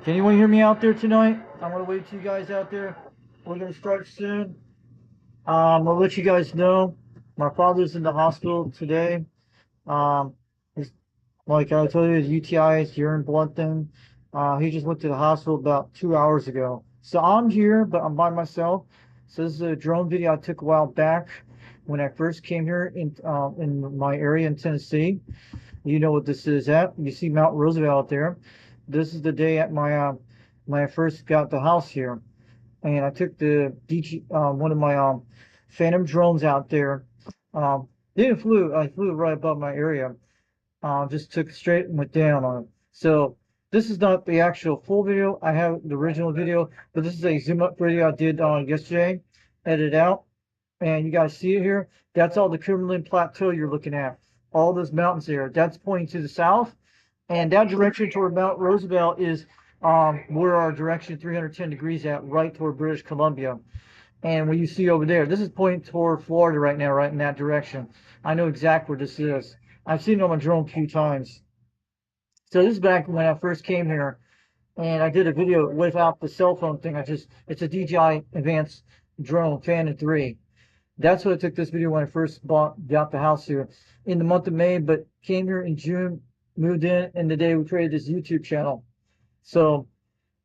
Can anyone hear me out there tonight? I'm gonna wait till you guys out there. We're gonna start soon. I'll let you guys know. My father's in the hospital today. He's, like I told you, his UTI is urine blood thing. He just went to the hospital about 2 hours ago. So I'm here, but I'm by myself. So this is a drone video I took a while back when I first came here in my area in Tennessee. You know what this is at. You see Mount Roosevelt out there. This is the day at my when I first got the house here, and I took the one of my Phantom drones out there. Didn't flew. I flew right above my area. Just took it straight and went down on it. So this is not the actual full video. I have the original video, but this is a zoom up video I did yesterday, edited out, and you guys see it here. That's all the Cumberland Plateau you're looking at. All those mountains there. That's pointing to the south, and that direction toward Mount Roosevelt is where our direction 310 degrees at, right toward British Columbia. And what you see over there, this is pointing toward Florida right now, right in that direction. I know exactly where this is. I've seen it on my drone a few times. So this is back when I first came here, and I did a video without the cell phone thing. It's a DJI Advanced drone, Phantom 3. That's what I took this video when I first got the house here in the month of May, but came here in June, moved in, and the day we created this YouTube channel. So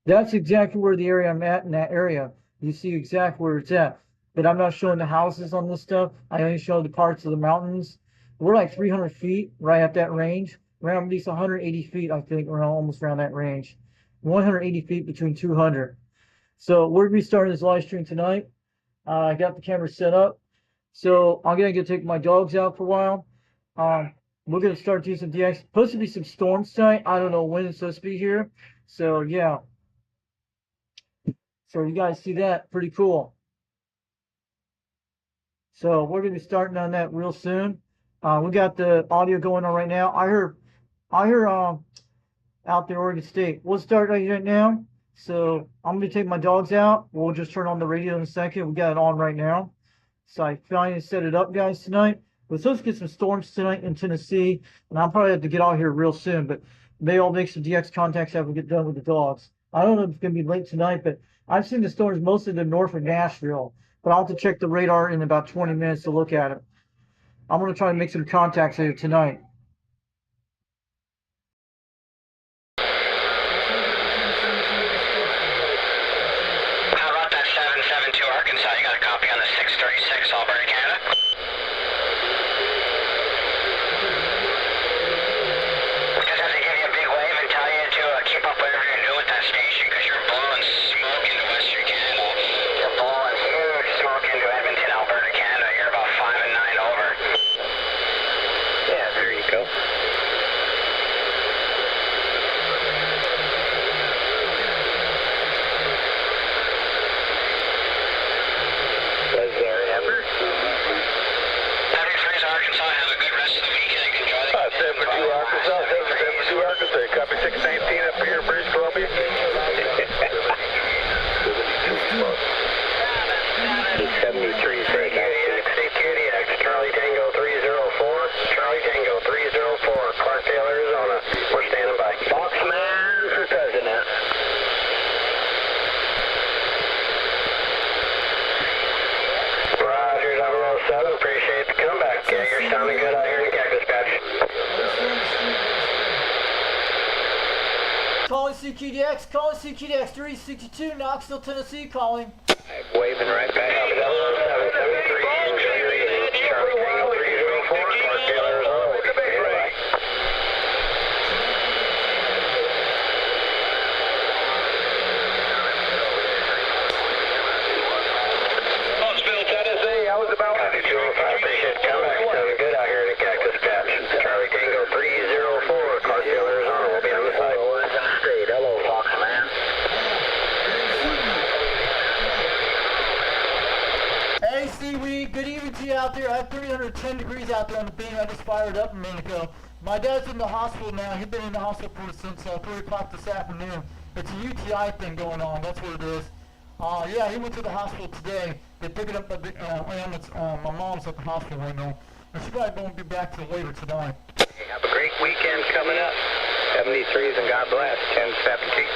that's exactly where the area I'm at in that area. You see exactly where it's at. But I'm not showing the houses on this stuff. I only show the parts of the mountains. We're like 300 feet right at that range. Around at least 180 feet, I think, around almost around that range. 180 feet between 200. So we're going to be starting this live stream tonight. I got the camera set up. So I'm going to go take my dogs out for a while. We're going to start doing some DX. Supposed to be some storms tonight. I don't know when it's supposed to be here. So yeah. So you guys see that? Pretty cool. So we're going to be starting on that real soon. We got the audio going on right now. I hear out there Oregon State. We'll start right now. So I'm going to take my dogs out. We'll just turn on the radio in a second. We got it on right now. So I finally set it up, guys, tonight. We're supposed to get some storms tonight in Tennessee, and I'll probably have to get out here real soon, but maybe I'll make some DX contacts after we get done with the dogs. I don't know if it's going to be late tonight, but I've seen the storms mostly to north of Nashville, but I'll have to check the radar in about 20 minutes to look at it. I'm going to try to make some contacts here tonight. How about that 772 Arkansas? You got a copy on the 636 Alberta, Canada? Just have to give you a big wave and tell you to keep up whatever you're doing with that station, because you're blowing smoke into Western Canada. You're blowing huge smoke into Edmonton, Alberta, Canada. You're about 5 and 9 over. Yeah, there you go. Was there ever? 73's Arkansas. Have a good rest of the weekend. Enjoy the 72 Arkansas, 72 Arkansas, copy 619 up here in British Columbia. 73's right now. CQDX, Charlie Tango 304, Charlie Tango 304, Clarkdale, Arizona. We're standing by. Foxman for president. Roger, 007, appreciate the comeback. Yeah, you're sounding good out here in the Cactus Patch. Calling CQDX, calling CQDX 362, Knoxville, Tennessee, calling. I'm waving right back. 007, 73, Charlie Tango 304, Clarkdale, Arizona. We're standing by. Huntsville, Tennessee, I was about Copy 205, appreciate the comeback. Sounding good out here in the Cactus Patch. Charlie Tango 304, Clarkdale, Arizona. We'll be on the side. State. Hello, Foxman. Hey, Seaweed, good evening to you out there. I have 310 degrees out there on the beam. I just fired up a minute ago. My dad's in the hospital now. He's been in the hospital since 3 o'clock this afternoon. It's a UTI thing going on. That's what it is. Yeah, he went to the hospital today. They picked it up at the ambulance. My mom's at the hospital right now. And she probably won't be back till later tonight. Have a great weekend coming up. 73s and God bless. 1070.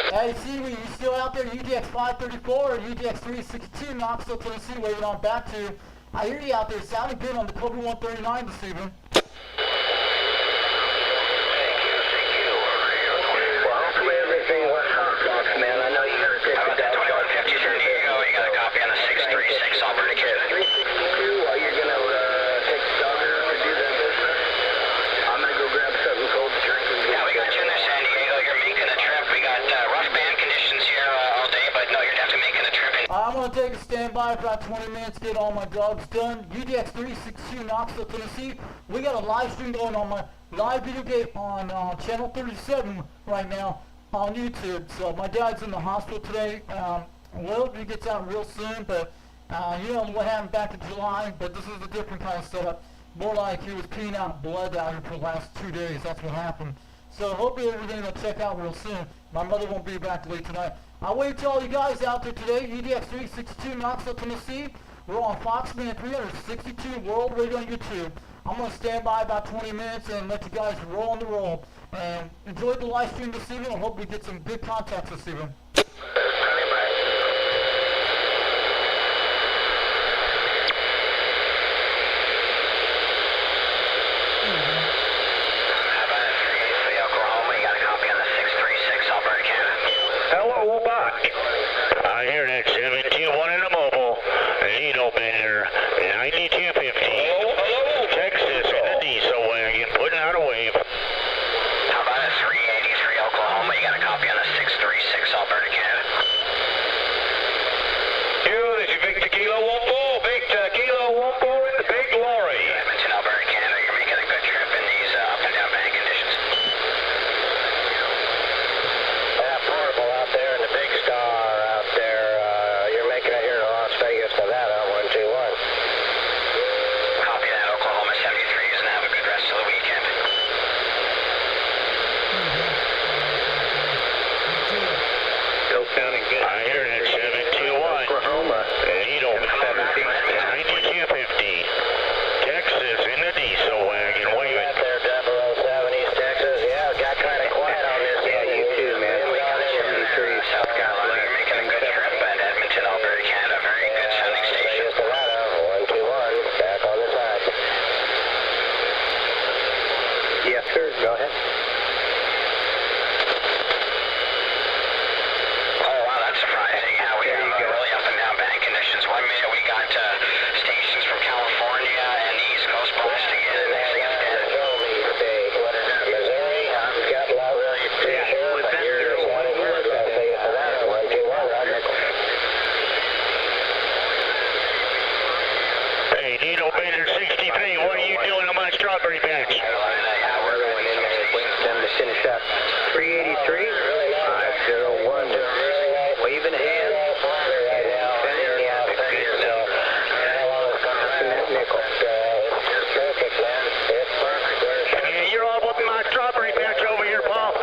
Hey, Seaweed, you still out there? UDX 534 or UDX 362, Knoxville, Tennessee, waving on back to. I hear you out there. Sounding good on the Cobra 139 this evening. Well, hopefully everything works out, man. I know you're a good guy. How about that 2150 San Diego? You got a copy on the 636 Alberta Canada. 362, while you're going to take the doctor to do that business, I'm going to go grab something cold to drink. Yeah, we got you in there, San Diego. You're making a trip. We got rough band conditions here all day, but no, you're definitely making a trip. I'm going to take a standby for about 20 minutes, get all my dogs done. UDX 362, Knoxville, Tennessee. We got a live stream going on my live video game on channel 37 right now on YouTube. So my dad's in the hospital today. Well, he gets out real soon, but you know what happened back in July, but this is a different kind of setup. More like he was peeing out blood out here for the last 2 days. That's what happened. So hopefully everything will check out real soon. My mother won't be back late tonight. I'll wait till all you guys out there today. UDX 362, Knoxville, Tennessee. We're on Foxman 362 World Radio on YouTube. I'm going to stand by about 20 minutes and let you guys roll on the roll. And enjoy the live stream this evening. I hope we get some good contacts this evening. Hello, Bach. I hear that 721 in the mobile. Needle bender, 9250. Hello. Texas in a diesel wagon, putting out a wave. How about a 383 Oklahoma? You got a copy on the 636 Alberta, Canada. You, this is Victor Kilo Wompo. Victor Kilo Wompo in the big lorry. Edmonton, Alberta, Canada. You're making a good trip in these up and down bank conditions. Portable out there in the big star out there. You're making it here to Las Vegas, Nevada, 121. Copy that, Oklahoma 73s, and have a good rest of the weekend. Still sounding good. I hear that 721. Oklahoma. Needle 9250. Texas in the diesel wagon, waving. Out there, 007 East Texas. Yeah, it got kind of quiet on this. Yeah, you too, man. South Carolina, you're making a good trip at Edmonton, Alberta, Canada. Very good sounding station. Nevada, 121. Back on the side. Yes, sir. Go ahead. Oh, wow, that's surprising how we have really up and down bank conditions. 1 minute we got stations from California and the East Coast blasting in, and next thing it's dead. What is that, Missouri? I've got a lot of stations. With that, here's 121, Roger. Hey, Needle Bender 63, what are you doing on my strawberry patch? Yeah, we're going in there. Winston to finish up. 383, 501. Waving hand. Yeah, you're all whooping my strawberry patch over here, Paul.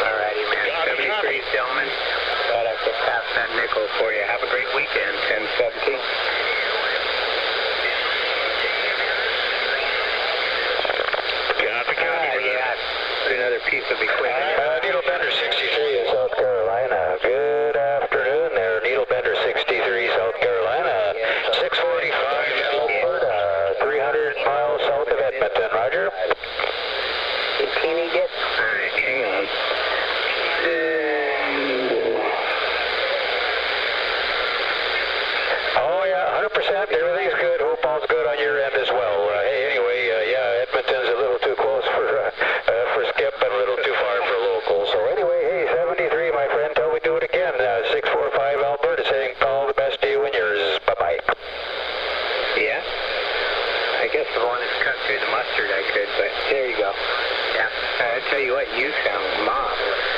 Alrighty, man. 73 Dillman. Thought I could pass that nickel for you. Have a great weekend, 1017. Another piece of equipment. Needle Bender 63 in South Carolina. Good afternoon there. Needle Bender 63, South Carolina. 645 Alberta. 300 miles south of Edmonton. Roger. Can he get? Alright, hang on. Oh yeah, 100%. Everything's good. Hope all's good on your end as well. Hey, anyway, yeah, Edmonton's a little too close for Skip and a little too far for local. So anyway, hey, 73, my friend, till we do it again. 645 Alberta saying all the best to you and yours. Bye-bye. Yeah? I guess the one that's cut through the mustard I could, but there you go. Yeah. I tell you what, you sound marvelous.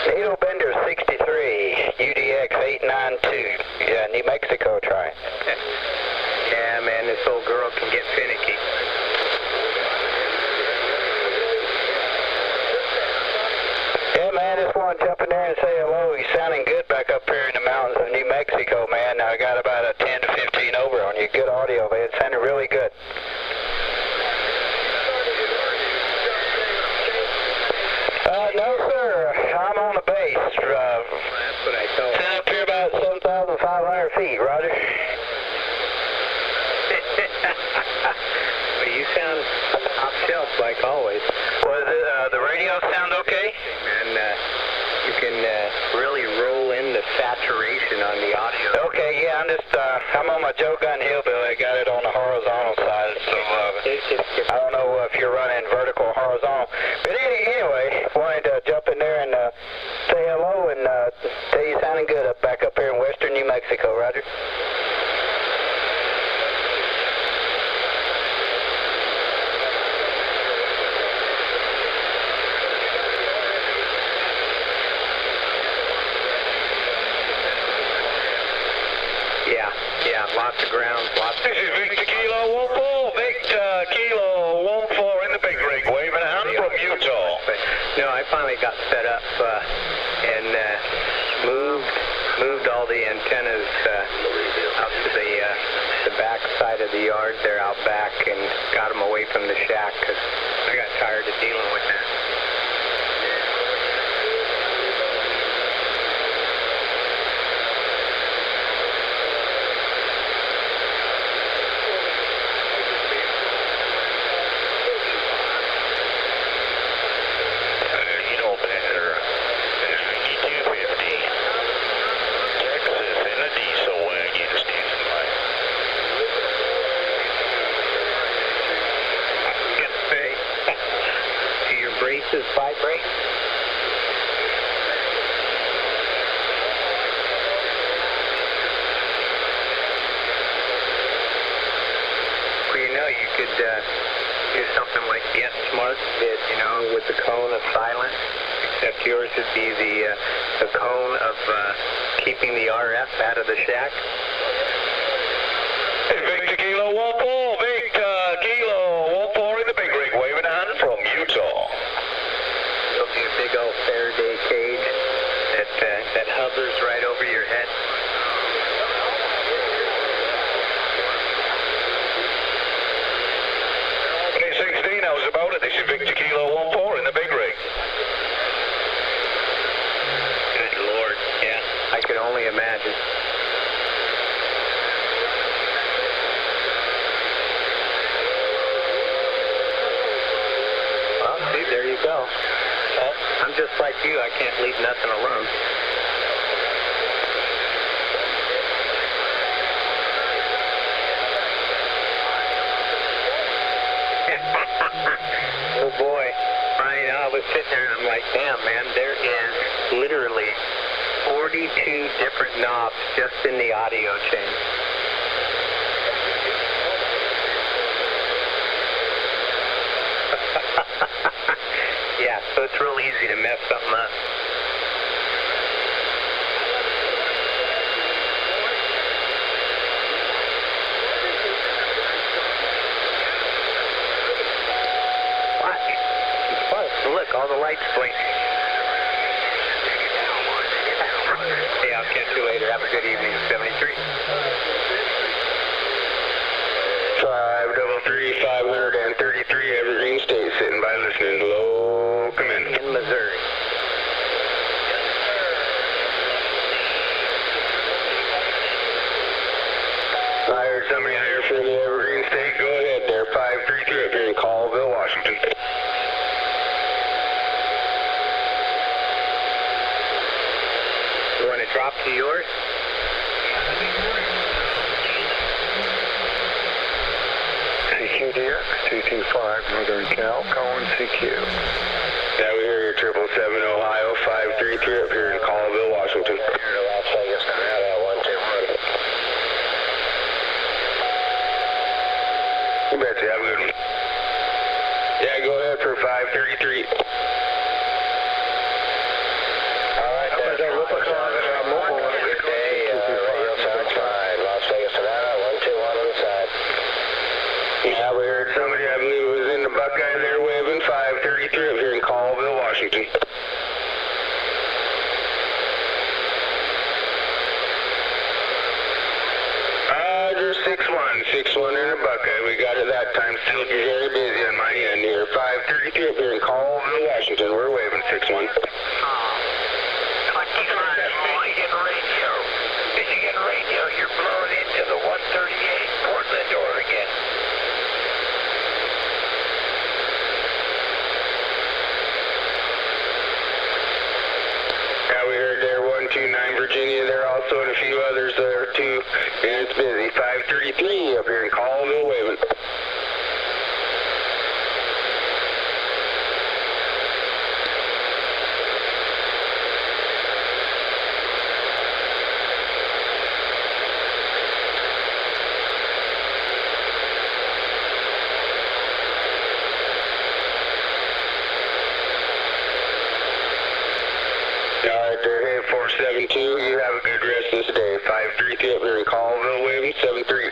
Needle Bender 63, UDX 892. Yeah, New Mexico try. Yeah, man, this old girl can get finicky. like always. Was it, the radio sound okay? And you can really roll in the saturation on the audio. Okay, yeah, I'm on my Joe Gun Hillbilly. I got it on the horizontal side, so I don't know if you're running vertical or horizontal. But anyway, wanted to jump in there and say hello and tell you sounding good back up here in western New Mexico, Roger. Yeah, lots of ground, This is Victor Kilo 14, Victor Kilo 14 in the big rig, waving a hand from Utah. No, I finally got set up and moved all the antennas out to the back side of the yard there out back and got them away from the shack because I got tired of dealing with that. Braces vibrate. Well, you know, you could do something like Get Smart did, you know, with the cone of silence, except yours would be the cone of keeping the RF out of the shack. Hey, Victor Kilo 14, Victor Kilo 14 in the big rig, waving a hand from Utah. It'll be a big old Faraday cage that hovers right over your head. I was about it. This is Victor Kilo 14 in the big rig. Good Lord, yeah. I could only imagine. Well, see, there you go. I'm just like you. I can't leave nothing alone. Oh boy, I was sitting there and I'm like, damn man, there is literally 42 different knobs just in the audio chain. Yeah, so it's real easy to mess something up. Look, all the lights blink. Hey, I'll catch you later. Have a good evening, 73. 533, 533, Evergreen State, sitting by listening. Low command. In Missouri. I heard somebody out here for the Evergreen State. Go ahead there, 533 up here in Colville, Washington. You want to drop to yours? CQ dear, 225 Northern Cal, calling CQ. Yeah, we hear your 777 Ohio, 533 up here in Colville, Washington. Here to Las Vegas, Nevada, 121. You betcha, have a good one. Yeah, go ahead for 533. Alright, that's mobile. Good day, radio sounds fine. Las Vegas, Nevada, 121 on the side. Yeah, we heard somebody, I believe it was in the Buckeye there, waving 533 up here in Colville, Washington. Roger, 6-1 in the Buckeye. We got it that time. Still very busy on my end here. 533 up here in Colville, Washington. We're waving 6-1. 25, you get radio. Did you get radio? You're blowing into the 138, Portland, Oregon. Virginia there also, and a few others there too. And it's busy. 533 up here in Colville, waving. Alright, there, hey, 472, you have a good rest of this day. 533 up here in Colville, waving, 73.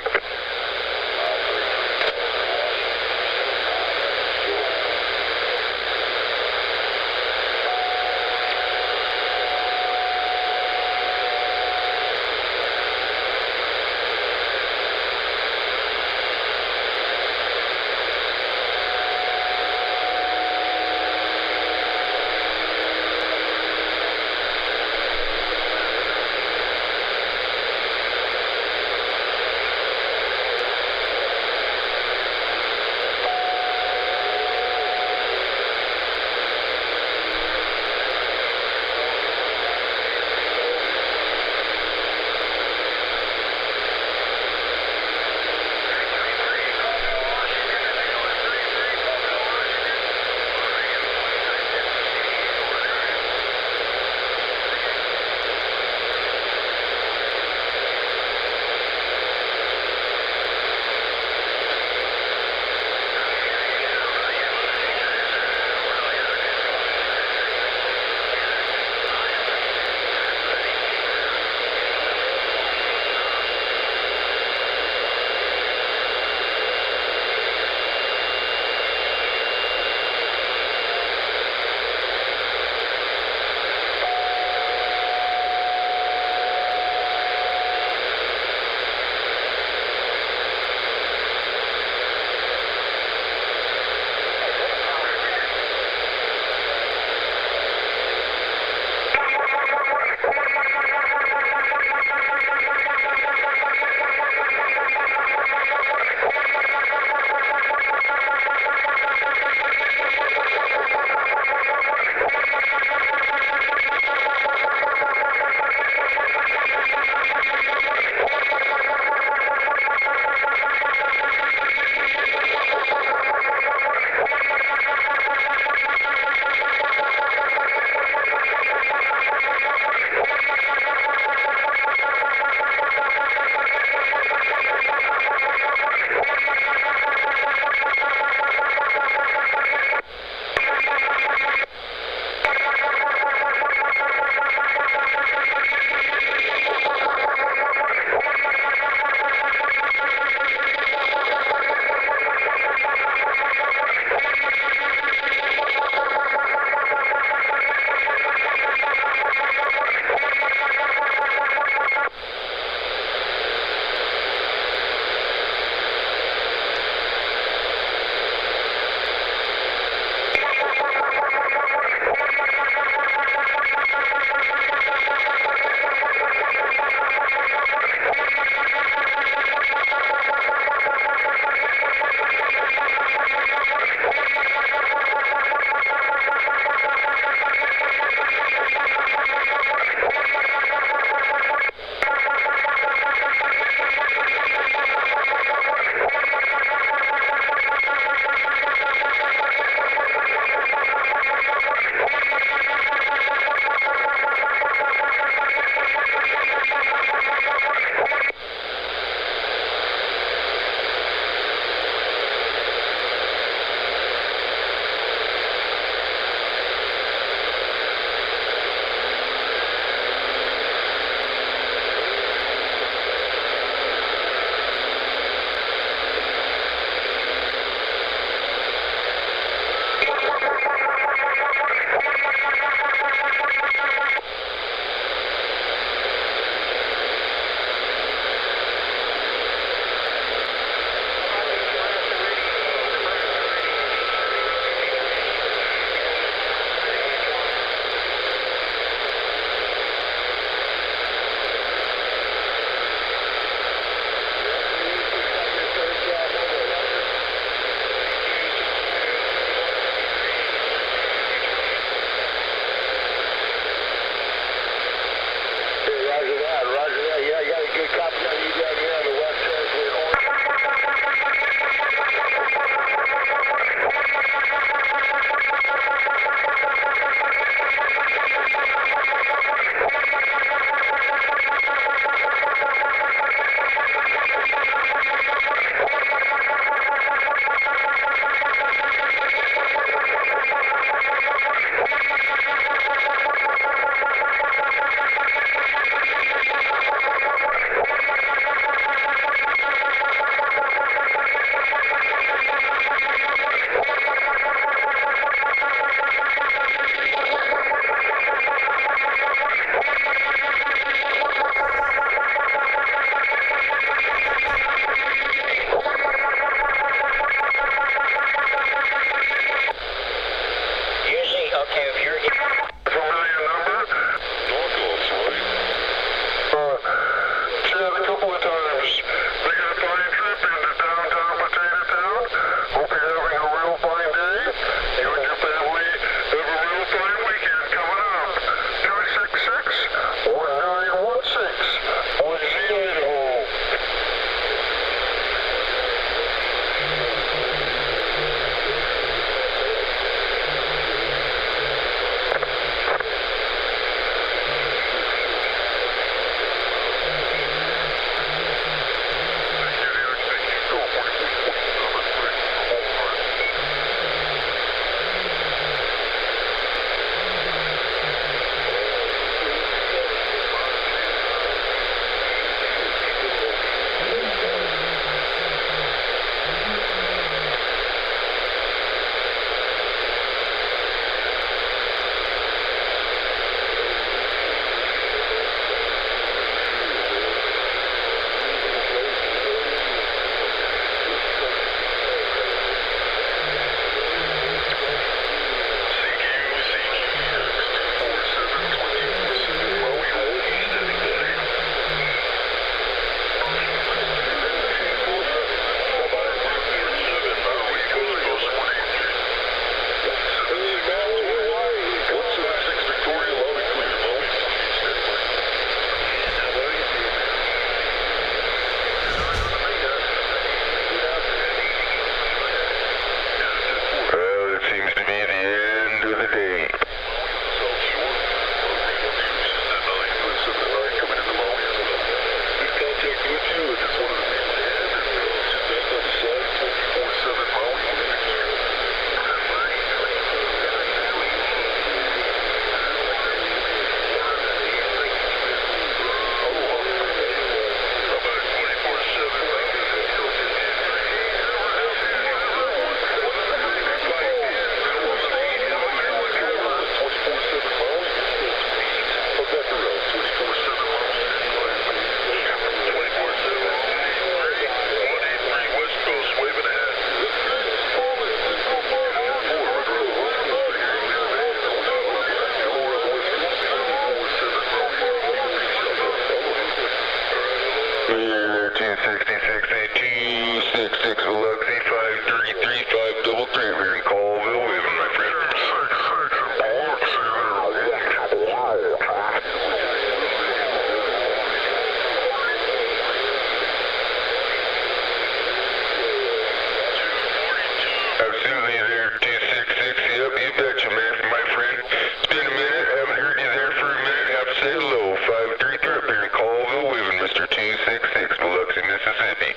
Absolutely there, 266. Yep, you betcha, man, my friend. It's been a minute. Haven't heard you there for a minute. Have to say hello. 533 up here in Colville, Weaving, Mr. 266, Biloxi, Mississippi.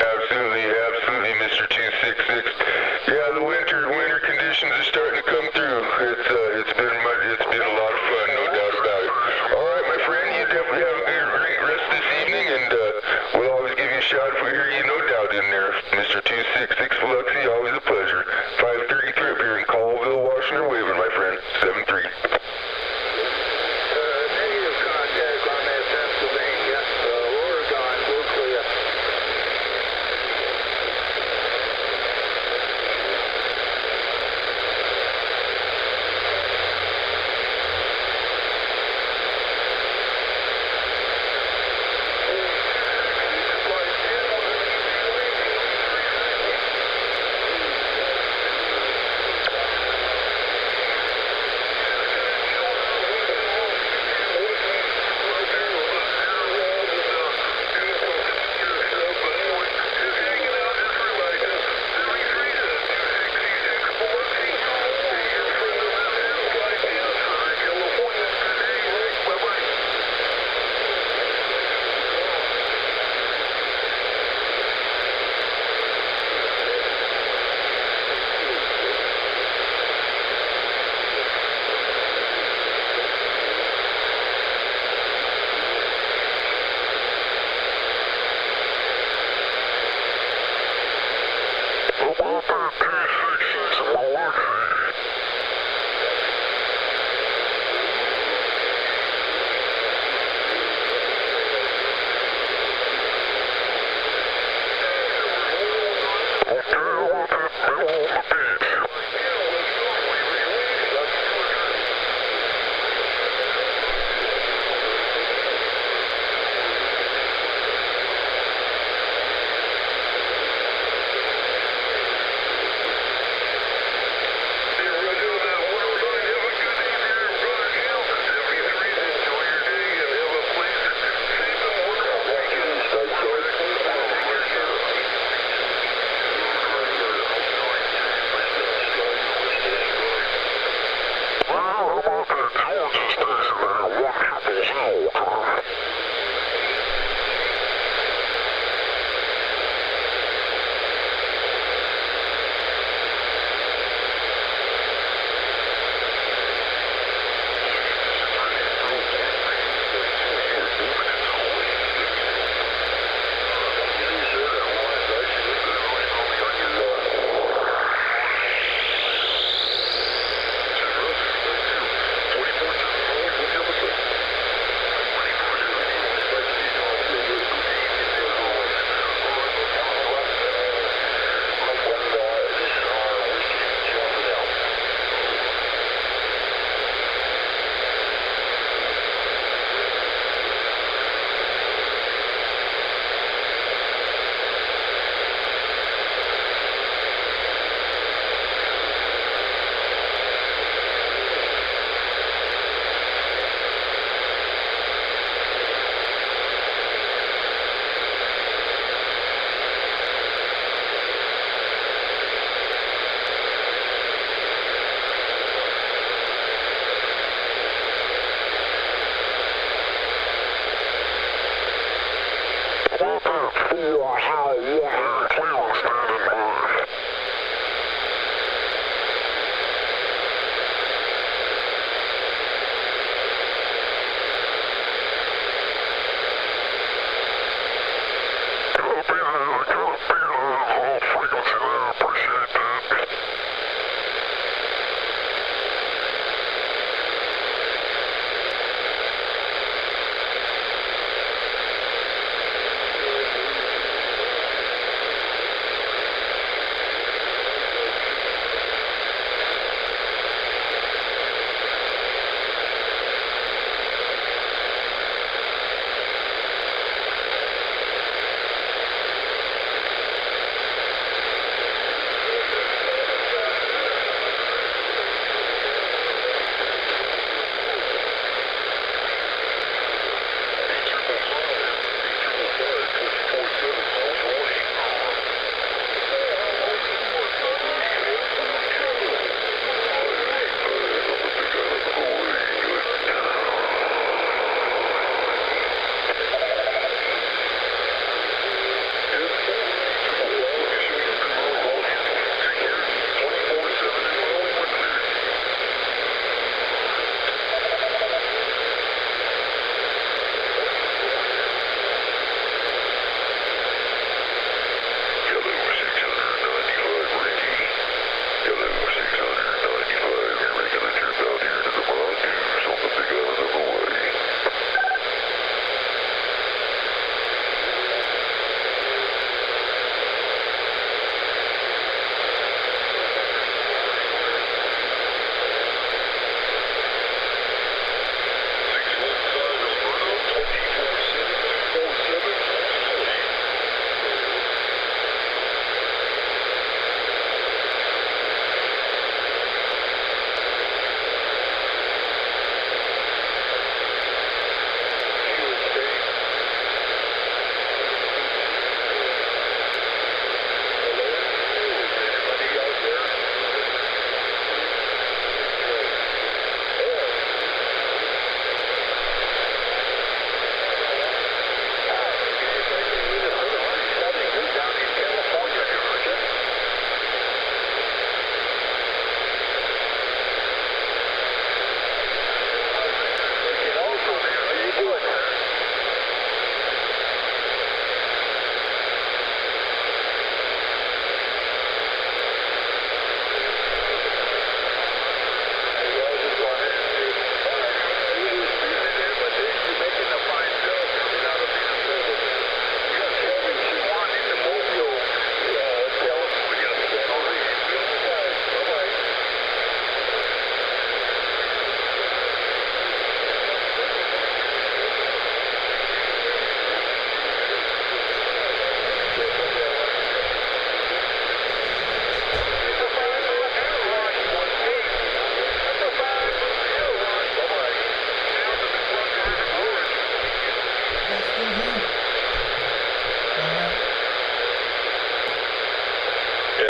Absolutely, Mr. 266. Yeah, the winter conditions are starting to come through. It's been a lot of fun, no doubt about it. All right, my friend, you definitely have a great rest this evening, and we'll always give you a shout if we hear you, no doubt, in there, Mr. 266 Biloxi. Always a pleasure. 533 up here in Colville, Washington, Weaving, my friend. 73. Negative contact on that Pennsylvania, Oregon, we'll clear.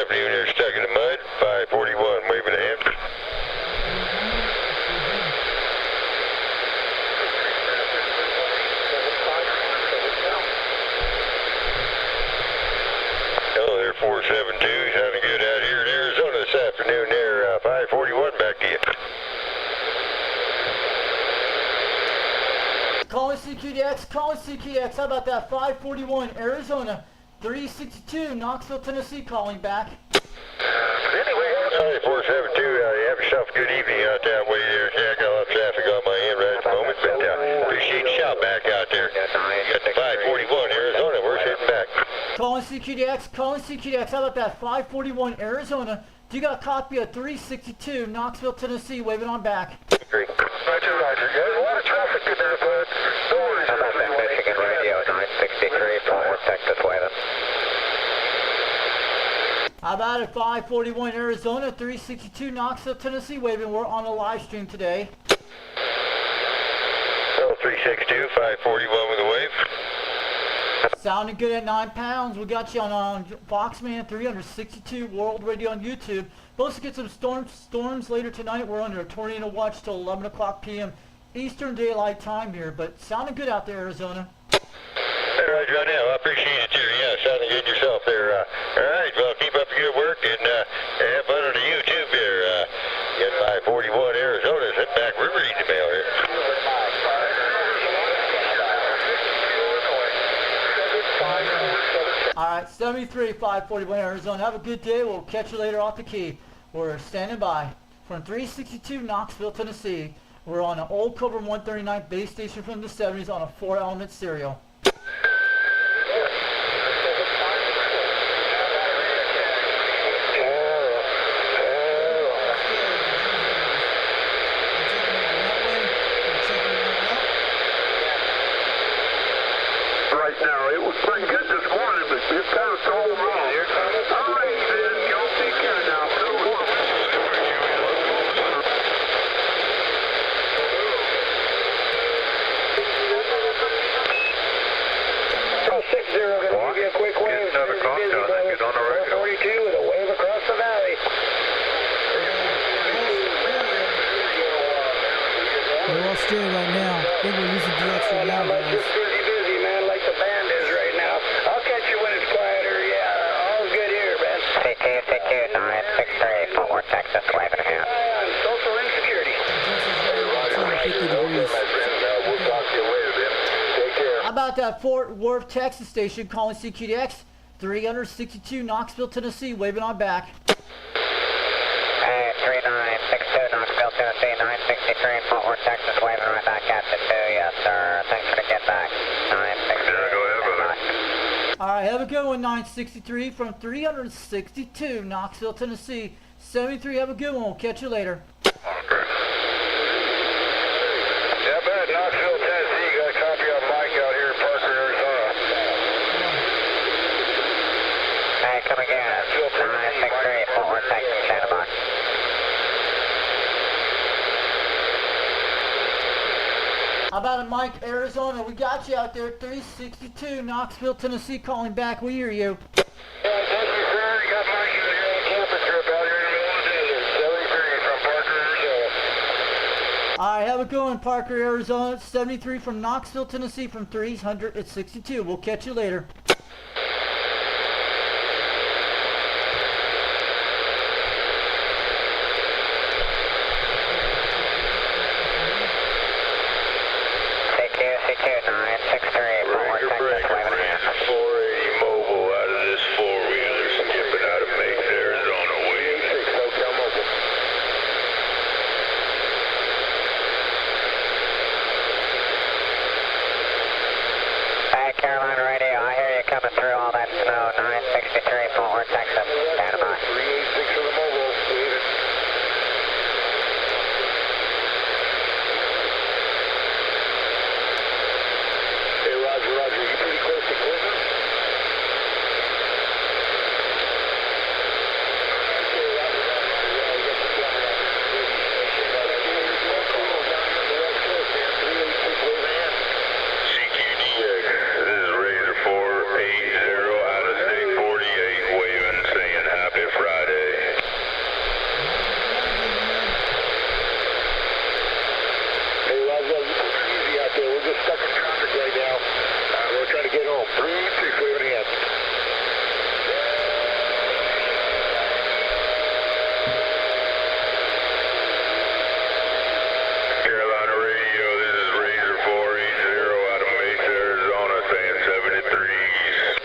afternoon here stuck in the mud. 541 waving a hand. Hello there, 472. Sounding good out here in Arizona this afternoon there. 541, back to you. Calling CQDX, calling CQDX. How about that? 541 Arizona, 362 Knoxville, Tennessee, calling back. Anyway, sorry, 472. You have yourself a good evening out that way there. Yeah, I got a lot of traffic on my end right at the moment, but appreciate the shout back out there. Got the 541 Arizona. We're sitting back. Calling CQDX, calling CQDX. How about that? 541 Arizona. Do you got a copy of 362 Knoxville, Tennessee, waving on back? Roger, roger. There's a lot of traffic in there, bud. No worries. How about that Michigan Radio 963 from West Texas waving? How about it? 541 Arizona, 362 Knoxville, Tennessee, waving. We're on a live stream today. Hello, 362, 541 with a wave. Sounding good at 9 pounds. We got you on Foxman 362 World Radio on YouTube. Supposed to get some storms later tonight. We're under a tornado watch till 11 o'clock p.m. Eastern Daylight Time here, but sounding good out there, Arizona. Hey, Roger, right now. I appreciate it, too. Yeah, sounding good yourself there. All right, well, keep up the good work and have fun on the YouTube there. Get 541 Arizona. Sit back. We're reading the mail here. All right, 73 541 Arizona. Have a good day. We'll catch you later off the key. We're standing by from 362 Knoxville, Tennessee. We're on an old Cobra 139 base station from the 70s on a 4-element serial. Right now, it was pretty good this morning, but it's kind of thrown wrong. All right, then, y'all take care now. Gonna give you a quick wave. Another call, John. Get on the radio. 42 with a wave across the valley. We're all straight right now. I think we're losing DX right now, guys. Busy, man, like the band is right now. I'll catch you when it's quieter. Yeah, all's good here, man. CQ 963, Fort Worth, Texas, waving a hand. On social insecurity. 250 degrees. We'll talk to you later, then. Take care. How about that Fort Worth, Texas station calling CQDX 362 Knoxville, Tennessee, waving on back. Hey, 3962 Knoxville, Tennessee, 963 Fort Worth, Texas, waving right back at you too. Yes, sir. Thanks for the get back. 963. Yeah, go ahead, brother. All right, have a good one, 963 from 362 Knoxville, Tennessee. 73, have a good one. We'll catch you later. Okay. Yeah, bad. Knoxville, Tennessee. You got a copy of Mike out here in Parker, Arizona. Hey, come again. 963 Fort Worth, Texas, stand by. How about it, Mike, Arizona? We got you out there, 362 Knoxville, Tennessee, calling back. We hear you. Yeah, thank you, sir. You got Mike here on a camping trip out here in the middle of the desert. 73 from Parker, Arizona. All right, have a good one, Parker, Arizona. 73 from Knoxville, Tennessee, from 362. We'll catch you later. CQ 963 Fort Worth, Texas, waving a hand. 480 mobile out of this four-wheeler, skipping out of Mesa, Arizona, waving. Hotel Mobile. Hey, Carolina Radio, I hear you coming through all that snow. 963 Fort Worth, Texas, stand by. 386 for the mobile, waving. Hey, Roger, you pretty close to Clinton? CQDX, this is Razor 480 out of State 48, waving, saying happy Cal, 386 waving hand. Carolina Radio, this is Razor 480 out of Mesa, Arizona, saying 73s.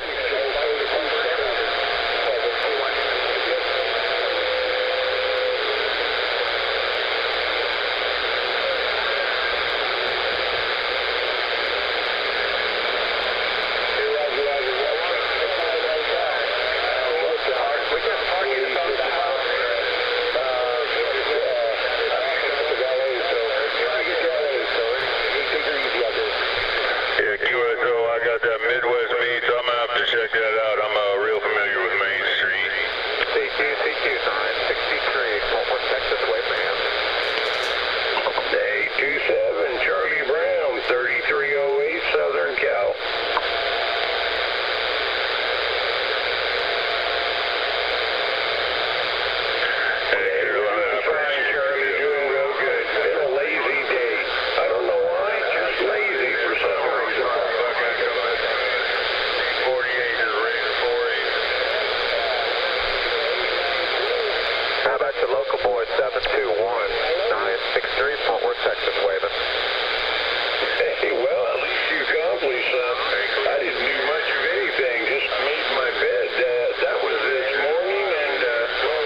Yeah, QSO, I got that Midwest meet, so I'm gonna have to check that out. I'm real familiar with Main Street. CQ 963, Fort Worth, Texas, waving hand. 827, Charlie Brown, 3308, Southern Cal. Hey, Carolina, Fine, Charlie, doing real good. It's a lazy day. I don't know why, just lazy for some reason. 48 is Razor 480. How about your local boy, 721-963, Fort Worth, Texas, waving. Hey, well, at least you accomplished something. I didn't do much of anything, just made my bed. That was this morning, and,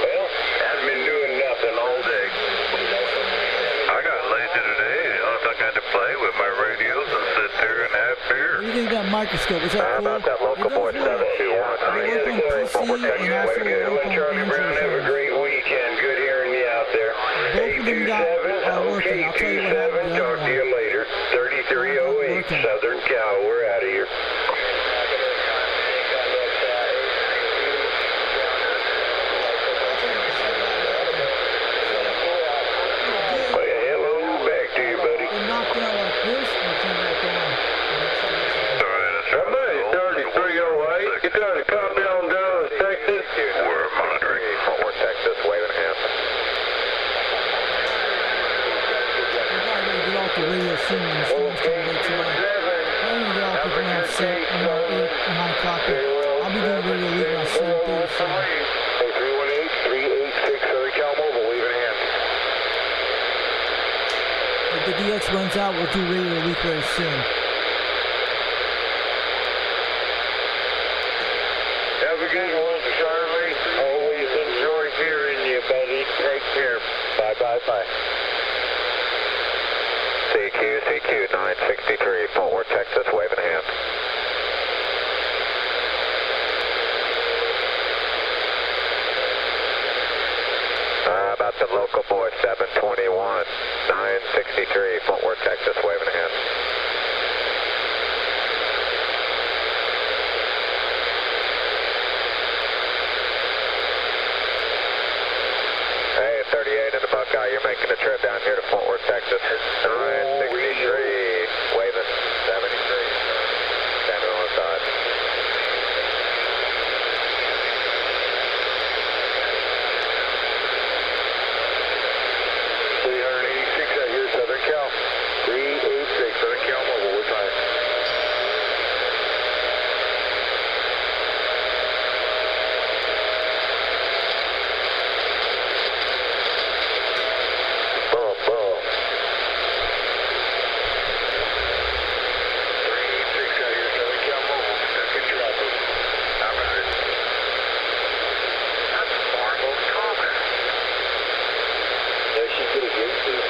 well, I've been doing nothing all day. I got lazy today. The only thing I had to play with my radios and sit there and have beer. What do you think of that microscope? Is that How cool? about that local It does boy, work. 721-963, Fort Worth, Texas, and also waving. work on Charlie Brown, have a Android great weekend. Good hearing you out there. Both of them got 827, working. I'll tell you what happened to the Talk other to you one. later. 3308, Working. Southern Cal. We're out of here. Well, hello back to you, buddy. It knocked out like this and came back on. That money, 3308. Get down to Compound Dallas, Texas. We're monitoring. Fort Worth, Texas, waving hand. I'm gonna get off the radio soon when the storm's coming in tonight. I'm gonna get off the ground set around 8, 9 o'clock. I'll be doing radio leave around 7:30. So Hey, 318-386, Southern Cal Mobile, waving hand. if the DX runs out, we'll do radio leak very soon. Have a good one, Charlie. Always enjoy hearing you, buddy. Take care. Bye. CQ 963, Fort Worth, Texas, waving hand. How about the local boy, 721-963, Fort Worth, Texas, waving hand. Hey, 38 in the Buckeye, you're making a trip down here to Fort Worth, Texas. 963, waving, 73, standing on the side. Out here, Southern Cal. 386, Southern Cal Mobile, we're fine. Boom. 386 out here, Southern Cal Mobile. That's good traffic. How about it? That's Marvel Thomas. Yeah, she's pretty good too.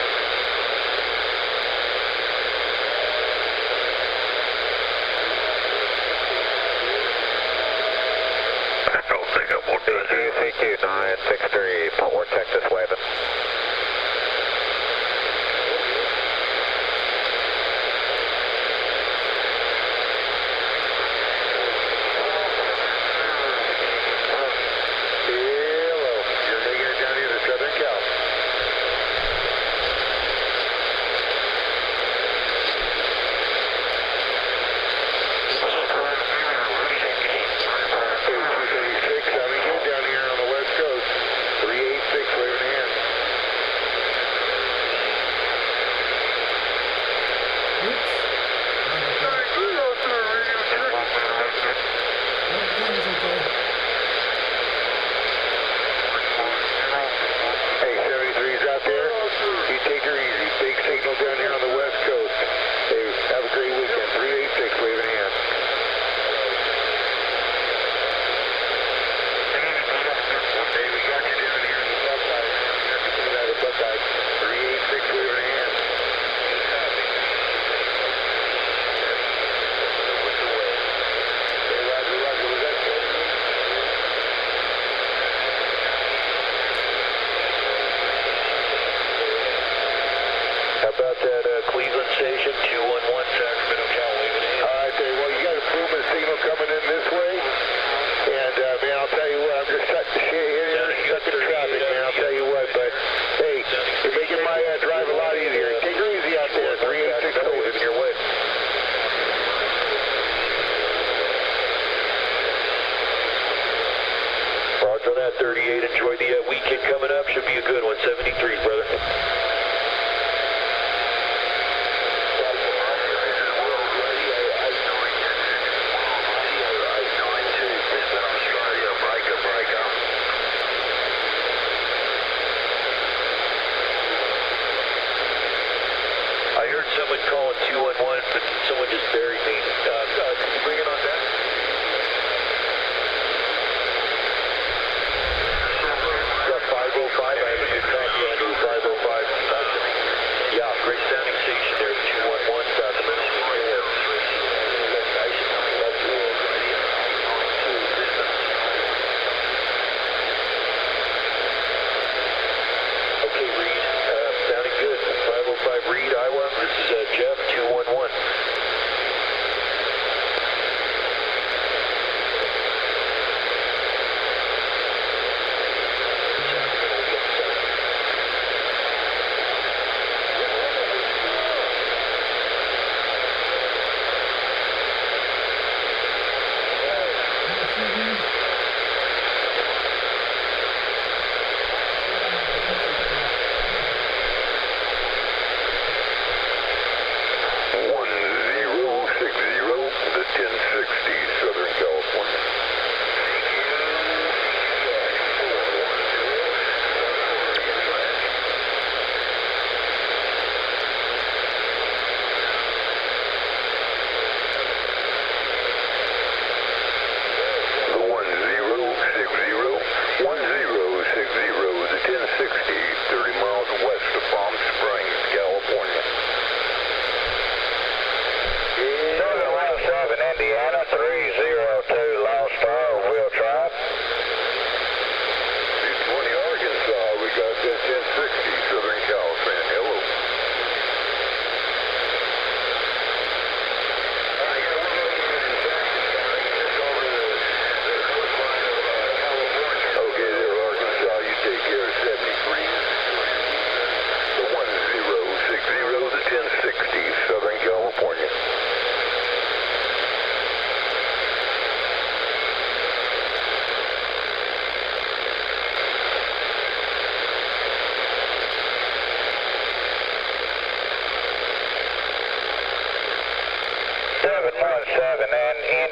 I don't think I want to. CQ 963, Fort Worth, Texas, waving. Hello, you're making it down here to Southern Cal. Down here on the West Coast, 386 waving hand. 38. Enjoy the weekend coming up. Should be a good one. 73, brother. I heard someone calling 211, but someone just buried me. Can you bring it on down? Got 505. I have a good copy on 505. Yeah, great sounding station there. 211 South of Minnesota. Okay, Reed. Sounding good. 505 Reed, Iowa. This is Jeff, 211.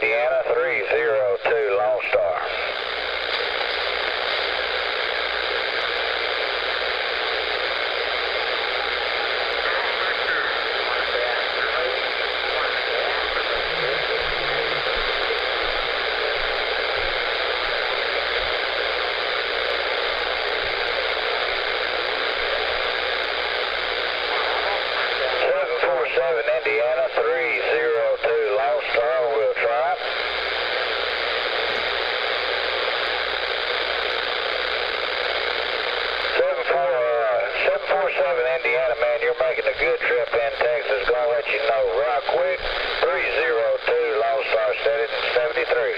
Indiana 302 Lone Star. Indiana 302 Lone Star, we'll try. 747 Indiana, man, you're making a good trip in Texas. Gonna let you know right quick. 302 Lone Star, set it in 73.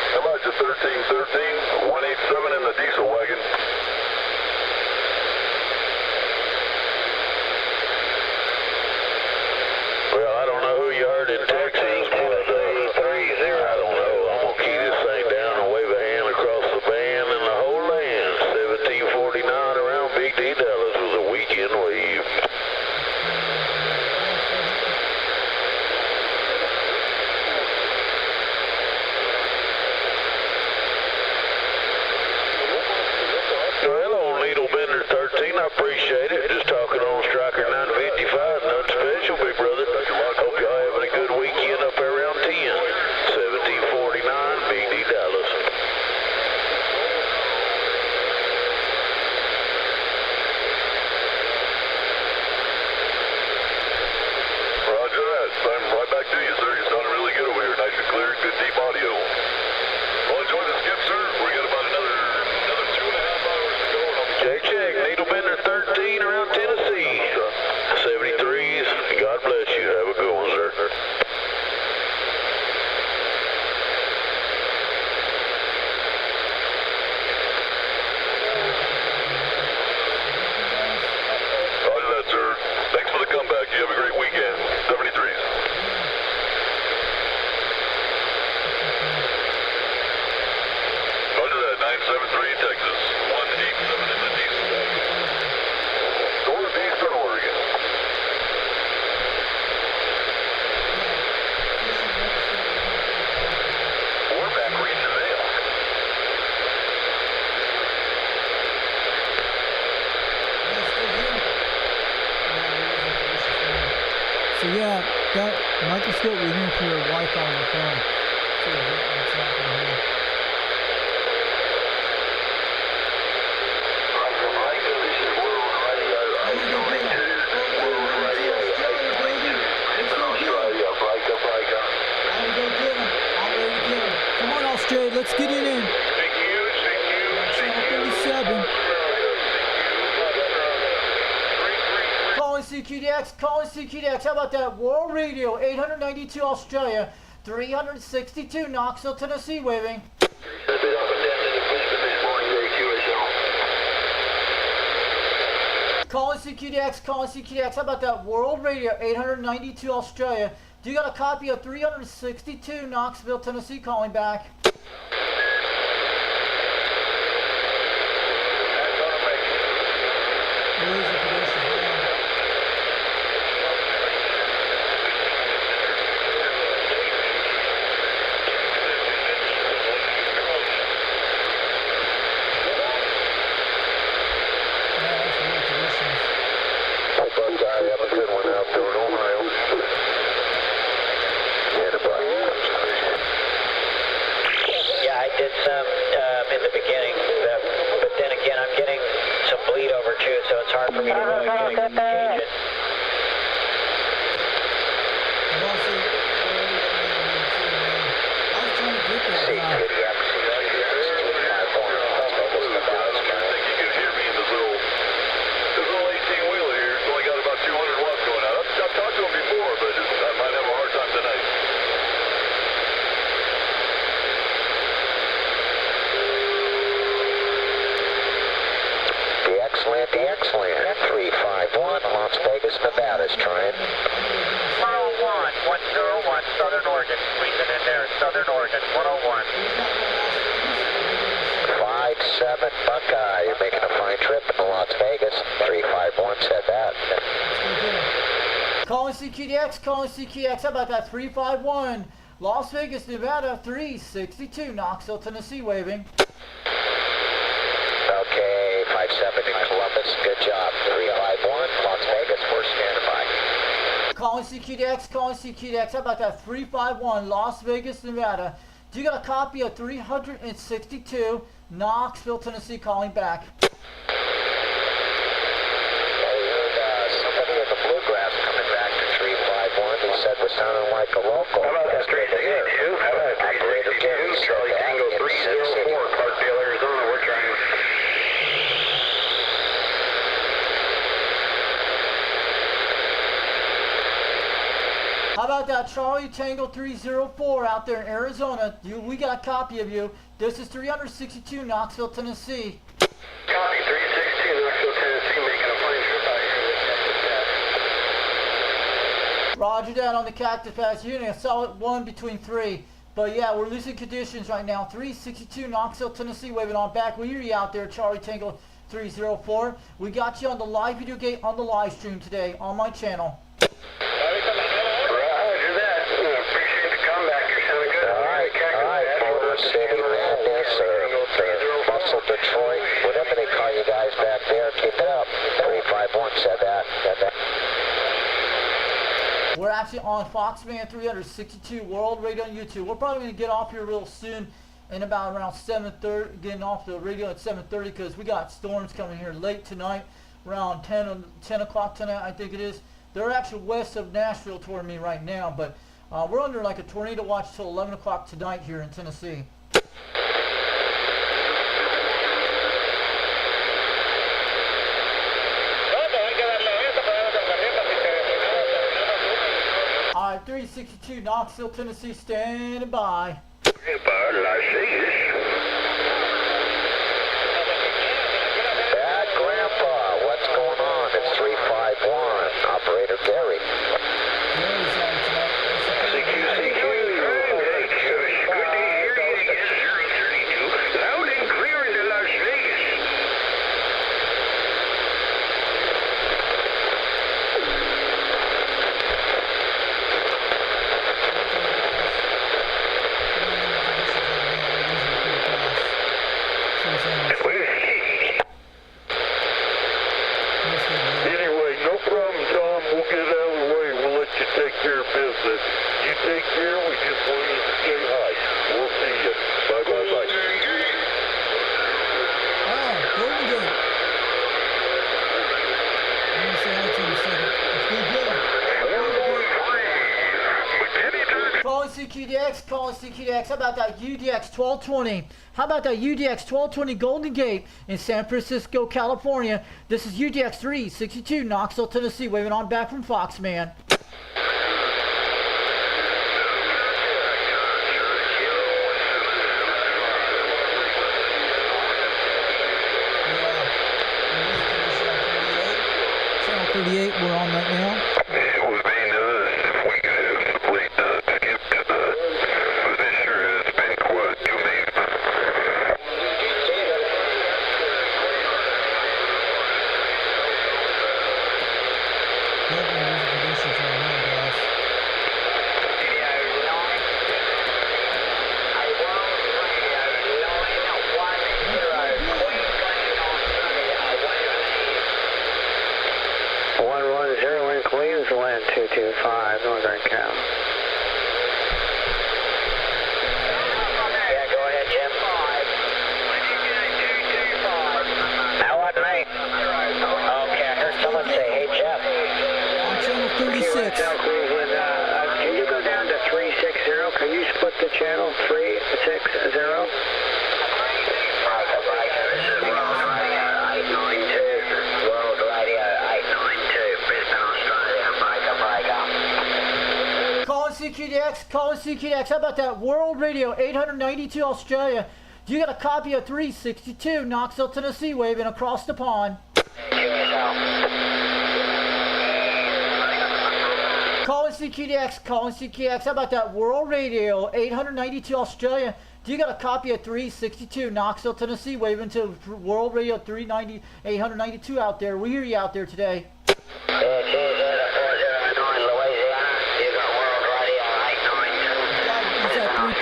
How about you 1313, 187 in the diesel wagon? Well, I don't know who you heard in Texas, but I don't know. I'm going to key this thing down and wave a hand across the band and the whole land. 1749 around Big D Dallas was a weekend wave. Well, old Needle Bender 13, I appreciate it. Just talking on Striker 955, nothing special, big brother. Hope y'all having a good weekend up there around 10. 1749, Big D Dallas. So yeah, that microscope we didn't put a Wi-Fi on the phone. So what's happening here? Come on, Australia, let's get it in. Channel 37. Calling CQDX, calling CQDX. How about that? World Radio, 892 Australia, 362 Knoxville, Tennessee, waving. Calling CQDX, calling CQDX. How about that? World Radio, 892 Australia. Do you got a copy of 362 Knoxville, Tennessee, calling back? Where is the condition? Have a good one out there in Ohio. Yeah, I did some in the beginning, but then again, I'm getting some bleed over too, so it's hard for me to really gauge it. And also, I was trying to get that guy. I've talked to him before, but I might have a hard time tonight. The excellent 351, Las Vegas, Nevada's trying. 101, 101, Southern Oregon, squeezing in there, Southern Oregon, 101. 57 Buckeye, you're making a fine trip into Las Vegas. 351 said that. Calling CQDX, calling CQDX. How about that? 351 Las Vegas, Nevada, 362 Knoxville, Tennessee, waving. Okay, 57 in Columbus, good job. 351, Las Vegas, we're standing by. Calling CQDX, calling CQDX. How about that? 351 Las Vegas, Nevada. Do you got a copy of 362 Knoxville, Tennessee, calling back? Somebody in the bluegrass coming back to 351. He said we're sounding like a local. How about that That's good to hear. 362? How about Operator 362? Gary said Charlie that Tango in Sin City. 304, Clarksdale, Arizona. We're trying. How about that? Charlie Tango 304 out there in Arizona. We got a copy of you. This is 362 Knoxville, Tennessee. Copy 362, Knoxville, Tennessee, making a fine trip out here with Cactus Pass. Roger that on the Cactus Pass. You're getting a solid 1 between 3. But yeah, we're losing conditions right now. 362 Knoxville, Tennessee, waving on back. We hear you out there, Charlie Tango 304. We got you on the live video gate on the live stream today on my channel. Roger that. Appreciate the comeback. You're sounding good. All right, Motor City Madness or Muscle Detroit, whatever they call you guys back there, keep it up. 351 said that. We're actually on Foxman 362 World Radio on YouTube. We're probably going to get off here real soon in about around 7:30, getting off the radio at 7:30 because we got storms coming here late tonight, around 10 o'clock tonight, I think it is. They're actually west of Nashville toward me right now, but we're under like a tornado watch till 11 o'clock tonight here in Tennessee. All right, 362 Knoxville, Tennessee, standing by. About Las Vegas. Bad Grandpa, what's going on? It's 351. Operator Gary. Gary's on tonight. CQ. Hey, good to hear you again, 032. Loud and clear into Las Vegas. We're care of business. You take care. We just want you to stay high. We'll see you. Bye, bye, bye. Oh, Golden Gate. I'm gonna say hi to him in a second. It's been good. Calling CQDX, calling CQDX. How about that UDX 1220? How about that UDX 1220 Golden Gate in San Francisco, California? This is UDX 362 Knoxville, Tennessee, waving on back from Fox, man. Channel 38, we're on right now. It would be nice if we could have split skip to the, but this sure has been quite amazing. Yep, we're in conditions right now, guys. In Queensland, 225, Northern Cal. Yeah, go ahead, Jim. That wasn't me. Okay, I heard someone say, hey, Jeff. On channel 36. Cleveland, can you go down to 360? Can you split the channel 360? CQDX, calling CQDX. How about that World Radio 892 Australia? Do you got a copy of 362 Knoxville, Tennessee, waving across the pond? Calling CQDX, calling CQDX. How about that World Radio 892 Australia? Do you got a copy of 362 Knoxville, Tennessee, waving to World Radio 892 out there? We hear you out there today. £3.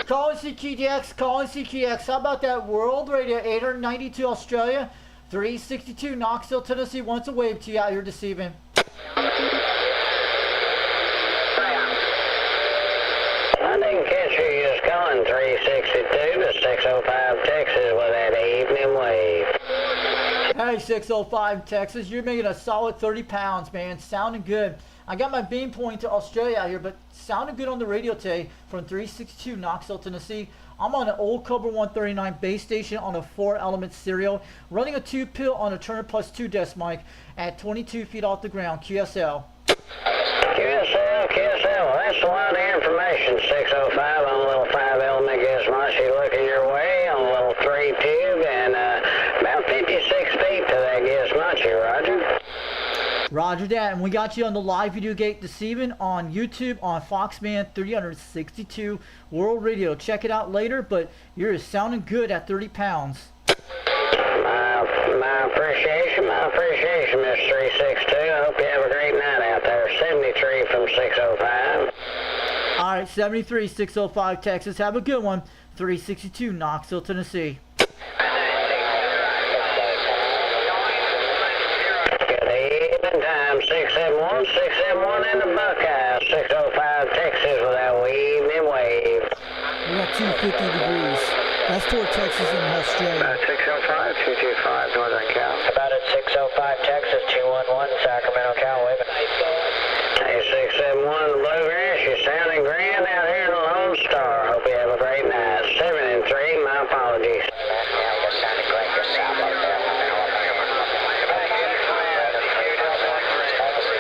Calling CQDX, calling CQDX. How about that World Radio 892 Australia, 362 Knoxville, Tennessee. Wants a wave to you out here this evening. I didn't catch you. You was calling 362 to 605 Texas with that evening wave. Hey, 605 Texas, you're making a solid 30 pounds, man. Sounding good. I got my beam point to Australia out here, but sounding good on the radio today from 362 Knoxville, Tennessee. I'm on an old Cobra 139 base station on a 4-element serial, running a 2-pill on a Turner Plus 2 desk mic at 22 feet off the ground, QSL. QSL, well, that's a lot of information. 605 on a little 5-element gizmoshi looking your way on a little 3-tube and about 56 feet to that gizmoshi, Roger. Roger that, and we got you on the live video gate this evening on YouTube on Foxman 362 World Radio. Check it out later, but you're sounding good at 30 pounds. My appreciation, Mr. 362. I hope you have a great night out there. 73 from 605. All right, 73, 605 Texas. Have a good one. 362 Knoxville, Tennessee. Time 671 in the Buckeye, 605 Texas with that evening wave. We're at 250 degrees. That's toward Texas and Australia. 605, 225, Northern Cal. About at 605 Texas, 211 Sacramento, Cal, waving. Hey, 671 in the Bluegrass, you're sounding grand out here in the Lone Star. Hope you have a great night. 7 and 3, my apologies. Yeah, you're sounding great yourself out there.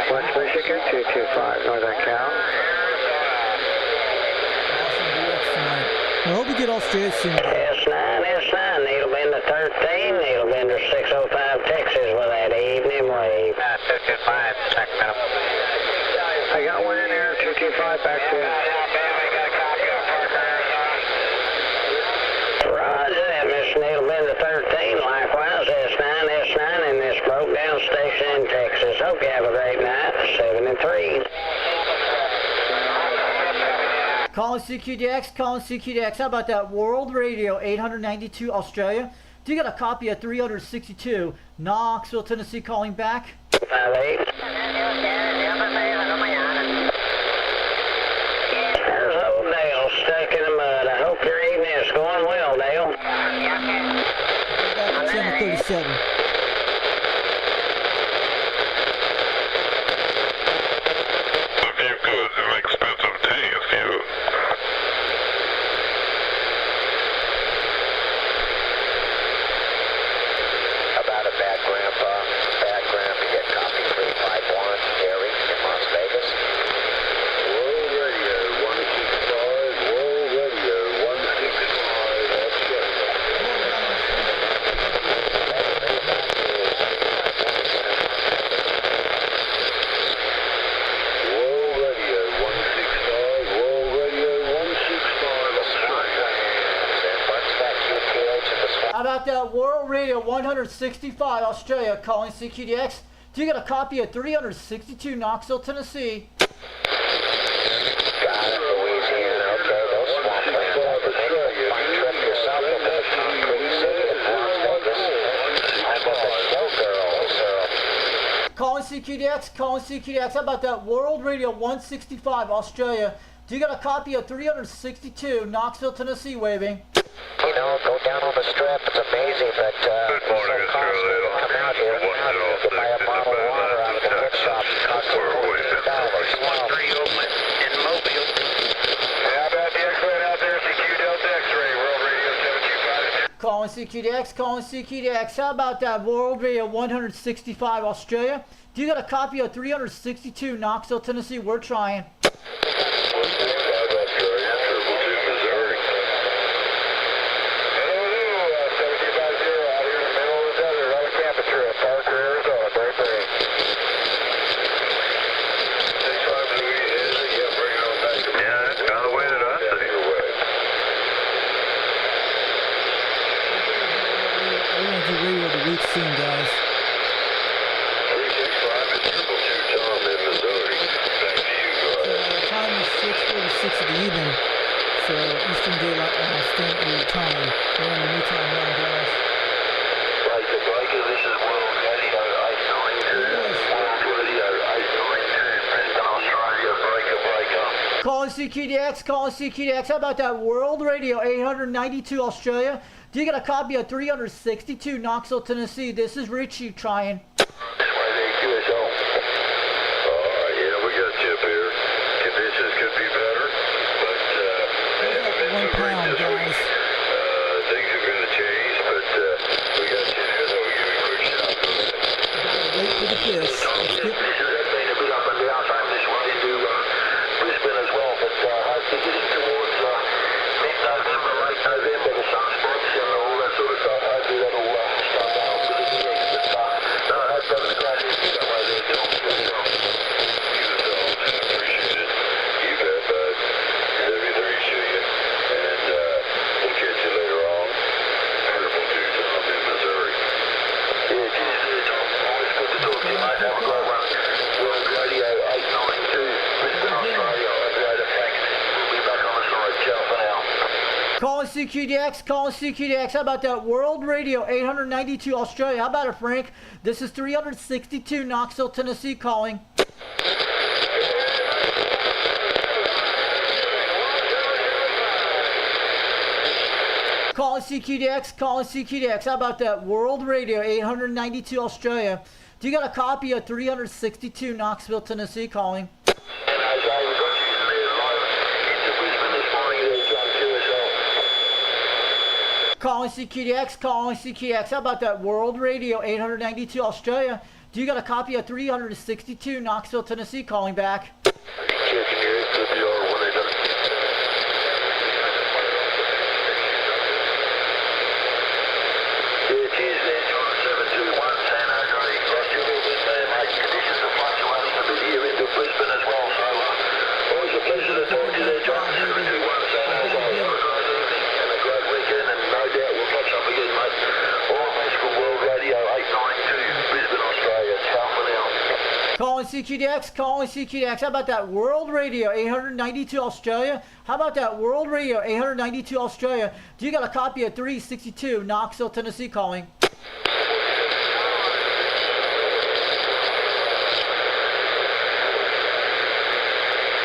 West Michigan, 225, Northern Cal. I hope we get Australia soon. S9, Needlebender 13, Needlebender 605 Texas with that evening wave. 225, Sacramento. I got one in there, 225, back to you. Roger that, Mr. Needlebender 13, likewise S9 in this broke down station in Texas. Hope you have a great night. 7 and 3. Calling CQDX, calling CQDX. How about that World Radio 892 Australia, Do you got a copy of 362 Knoxville, Tennessee calling back? 58. Hello, Dale. Stuck in the mud. I hope your evening is going well, Dale. Back to channel 37. If you could, an expensive tea if you... About a bad grandpa. Bad grandpa. Get copy 351. Gary in Las Vegas. World Radio 165, World Radio 165, that's good. World Radio 165, World Radio 165, Australia. How about that World Radio 165 Australia calling CQDX? Do you got a copy of 362 Knoxville, Tennessee? Got it, Louisiana. Okay, those swamplands have to make a fun trip yourself into the concrete city of Las Vegas. I'm with the showgirls, Calling CQDX, calling CQDX. How about that World Radio 165 Australia? Do you got a copy of 362 Knoxville, Tennessee waving? You know, go down on the strip. It's amazing, but Good morning, it's so costly to come out here. You can buy a bottle of water out of the gift shop. It costs $40. In Mobile. How about the X-ray out there? CQ Delta X-ray, World Radio 725. Calling CQDX, calling CQDX. How about that World Radio 165 Australia? Do you got a copy of 362 Knoxville, Tennessee? We're trying. We're gonna do radio of the week soon, guys. Time is 6:46 of the evening, so Eastern Daylight Standard Time. We're on the new time now, guys. Right, the breaker, this is World Radio 892. World Radio 892, Brisbane, Australia, breaker. Calling CQDX, calling CQDX. How about that World Radio 892 Australia? Do you got a copy of 362 Knoxville, Tennessee? This is Richie trying. QSL. Yeah, we got a tip here. Conditions could be better, but they haven't been so great this week. Things are going to change, but we got you here, so we'll give you a quick shot. Wait for the fish. Let's get This has been a bit up and down time this way into Brisbane as well, but hopefully getting towards mid-November, late November, the sunspots and all that sort of stuff. Hopefully that'll start out for the year. But no, that's a great issue that way there, John. Appreciate it. You bet, bud. W3 see you. And we'll catch you later on. Triple two Tom in Missouri. Yeah, cheers, Tom. Always good to talk to you, mate. Have a great one. World Radio 892, Brisbane, Australia. Operator Frank. We'll be back on the side. Ciao for now. Calling CQDX, calling CQDX. How about that World Radio 892 Australia? How about it, Frank? This is 362 Knoxville, Tennessee calling. Calling CQDX, calling CQDX. How about that World Radio 892 Australia? Do you got a copy of 362 Knoxville, Tennessee calling? And as I got you there live into Brisbane this morning, there's QSL. Calling CQDX, calling CQDX. How about that World Radio 892 Australia? Do you got a copy of 362 Knoxville, Tennessee calling back? Checking here, it could be our 1-800. Yeah, cheers there, John. 721 San Jose. Lost you a little bit there, mate. Conditions are fluctuating a bit here into Brisbane as well, so always a pleasure to talk to you there, John. 721 San Jose. Have a great evening and a great weekend, and no doubt we'll catch up again, mate. All thanks for World Radio 892, Brisbane, Australia. Ciao for now. Calling CQDX, calling CQDX. How about that World Radio 892 Australia? How about that World Radio 892 Australia? Do you got a copy of 362 Knoxville, Tennessee calling?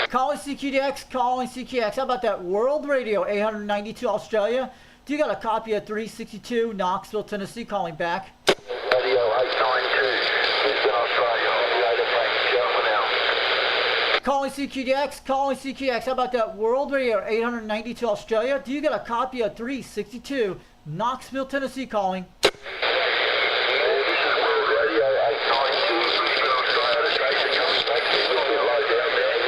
Calling CQDX, calling CQDX. How about that World Radio 892 Australia? Do you got a copy of 362 Knoxville, Tennessee calling back? Radio 892, Brisbane, Australia. Operator Frank, German now. Calling CQDX, calling CQDX. How about that World Radio 892 Australia? Do you got a copy of 362 Knoxville, Tennessee calling? This is World Radio 892, Brisbane, Australia. The station comes back to you. We'll be right down there.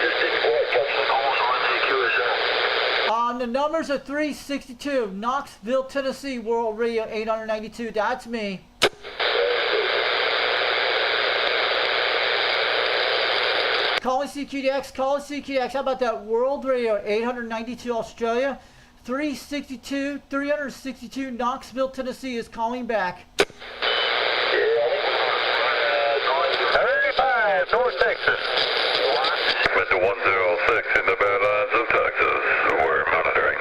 Just didn't quite catch the call sign there, QSL. The numbers are 362 Knoxville, Tennessee, World Radio 892. That's me. Calling CQDX, calling CQDX. How about that World Radio 892 Australia? 362 Knoxville, Tennessee is calling back. 35, North Texas. Mr. 106 in the Badlands of Texas. We're monitoring.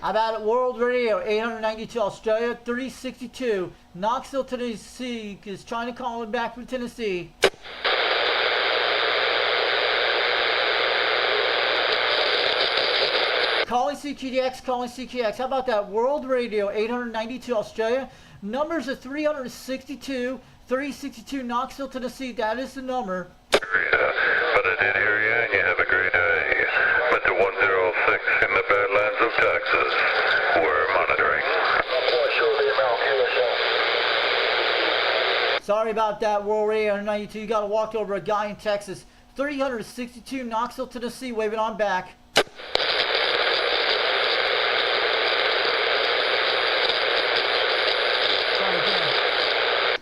How about it, World Radio 892 Australia? 362 Knoxville, Tennessee is trying to call him back from Tennessee. Calling CQDX, calling CQDX. How about that World Radio 892 Australia? Numbers are 362 Knoxville, Tennessee. That is the number. But I did hear you, and you have a great day. Mr. 106 in the Badlands of Texas. We're monitoring. Sorry about that, World Radio 892. You got to walk over a guy in Texas. 362 Knoxville, Tennessee, waving on back.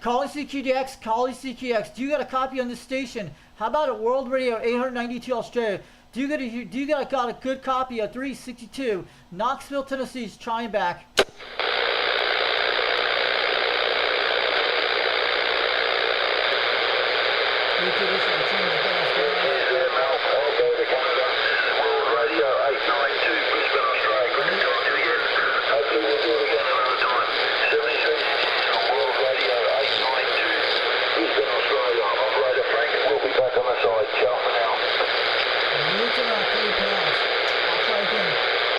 Calling CQDX, calling CQDX. Do you got a copy on this station? How about at World Radio 892 Australia? Do you got a good copy of 362 Knoxville, Tennessee's trying back?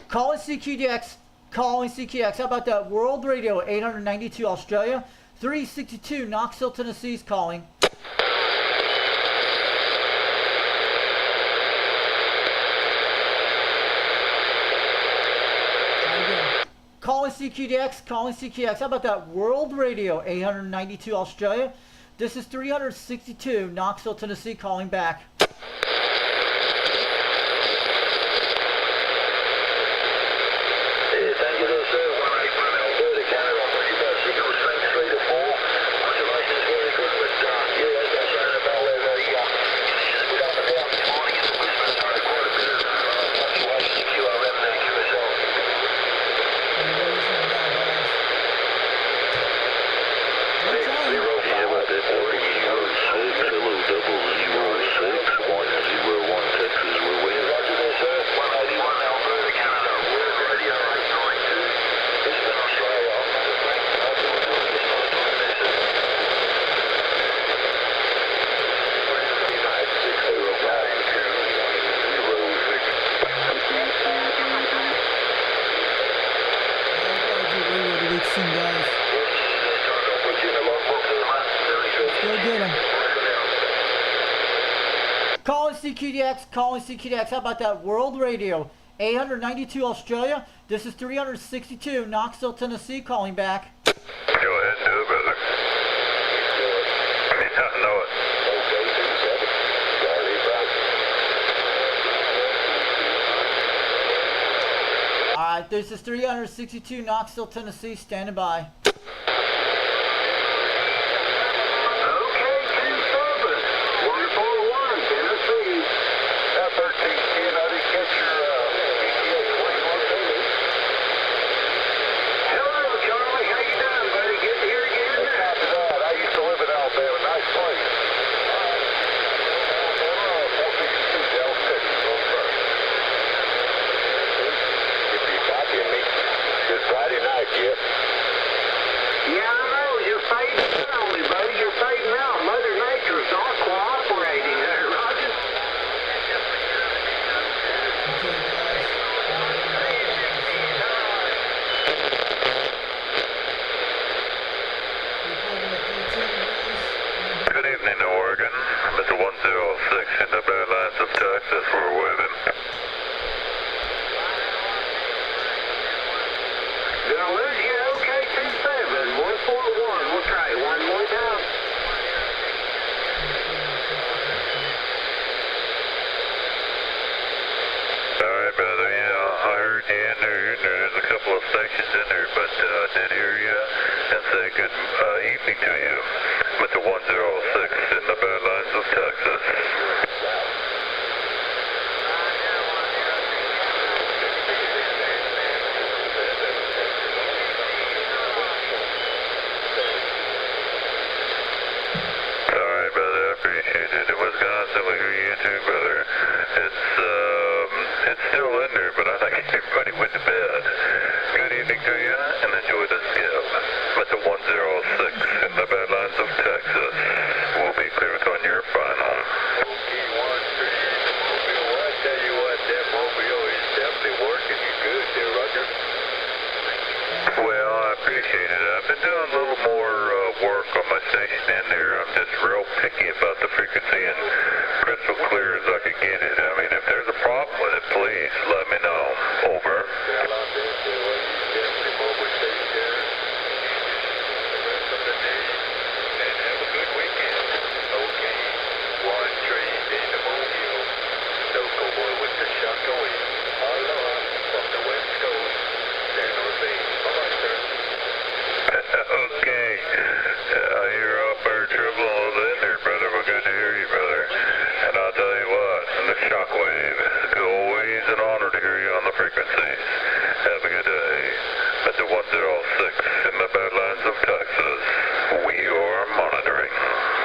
Calling CQDX, calling CQDX. How about that World Radio 892 Australia? 362 Knoxville, Tennessee's calling. Calling CQDX, calling CQDX. How about that World Radio 892 Australia? This is 362 Knoxville, Tennessee calling back. CQDX, calling CQDX. How about that World Radio 892 Australia? This is 362 Knoxville, Tennessee calling back. Go ahead, do it, brother. I know it. Alright, this is 362 Knoxville, Tennessee, standing by. Hello, Charlie. How you doing, buddy? Good to hear you again. Not too bad. I used to live in Alabama. Good evening, Oregon. Mr. 106 in the Badlands of Texas. We're waving. Okay, 27, 141. We'll try it one more time. Alright, brother, yeah, I heard you in there. There's a couple of stations in there, but I did hear you and say good evening to you. Mr. 106 in the Badlands of Texas. Alright, brother, I appreciate it. In Wisconsin, we hear you too, brother. It's still in there, but I think everybody went to bed. Good evening to you, and enjoy the skip. Mr. 106 in the Badlands of Texas. We'll be clearing on your final. Okay, 1-3, Mobile. I tell you what, that Mobile is definitely working you good there, Roger. Well, I appreciate it. I've been doing a little more work on my station in there. I'm just real picky about the frequency and crystal clear as I could get it. I mean, if there's a problem with it, please let me know. Over. Okay. I hear up our triple in there, brother. We're good to hear you, brother. And I'll tell you what, the shockwave, it's always an honor to hear you on the frequencies. Have a good day. Mr. 106 in the Badlands of Texas. We are monitoring.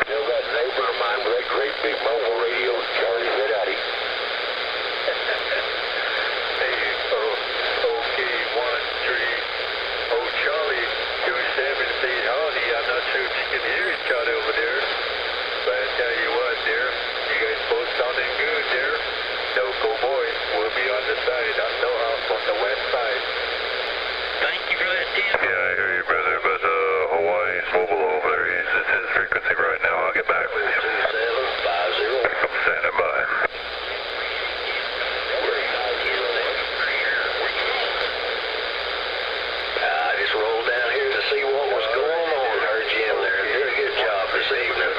You know that neighbor of mine with that great big mobile radio, Charlie Redaddy. Okay, 1-3. Oh, Charlie, 217, howdy. I'm not sure if you can hear each other over there. But I tell you what, dear, you guys both sounding good there. Local boy, we'll be on the side. On No House on the west side. Thank you for that, Tim. Yeah, I hear you, brother, but Hawaii's mobile over there. It's his frequency right now. I'll get back with you. 2750. I'm standing by. I just rolled down here to see what was going on. Heard you in there. Did a good job this evening.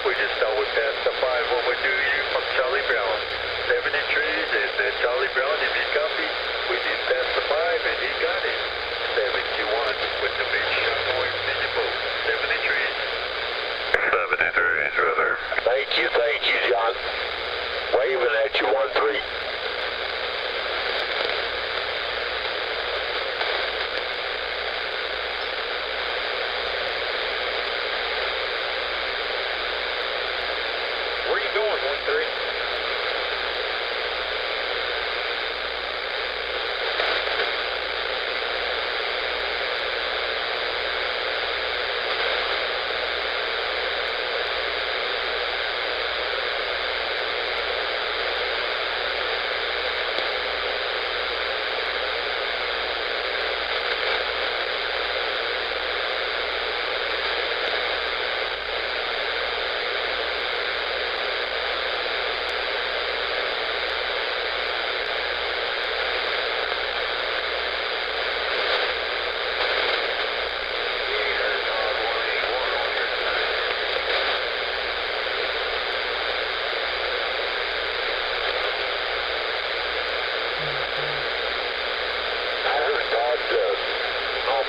We just thought we'd pass the 5 over to you from Charlie Brown. 73 and Charlie Brown, if you copy, we did pass the 5 and he got it. 71 with the big shockwave visible. 73. 73, brother. Thank you, John. Waving at you, 1-3. Where you going, 1-3?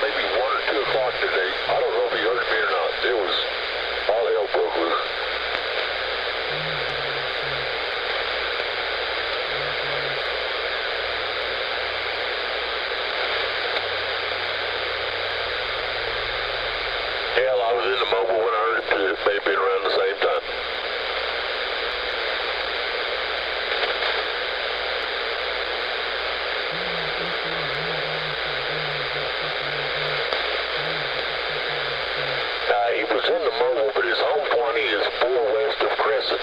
maybe 1 or 2 o'clock today. I don't know if he heard me or not. It was all hell broke loose. Hell, I was in the mobile when I heard it too. Maybe around the same time. He was in the mobile, but his home point is 4 west of Crescent.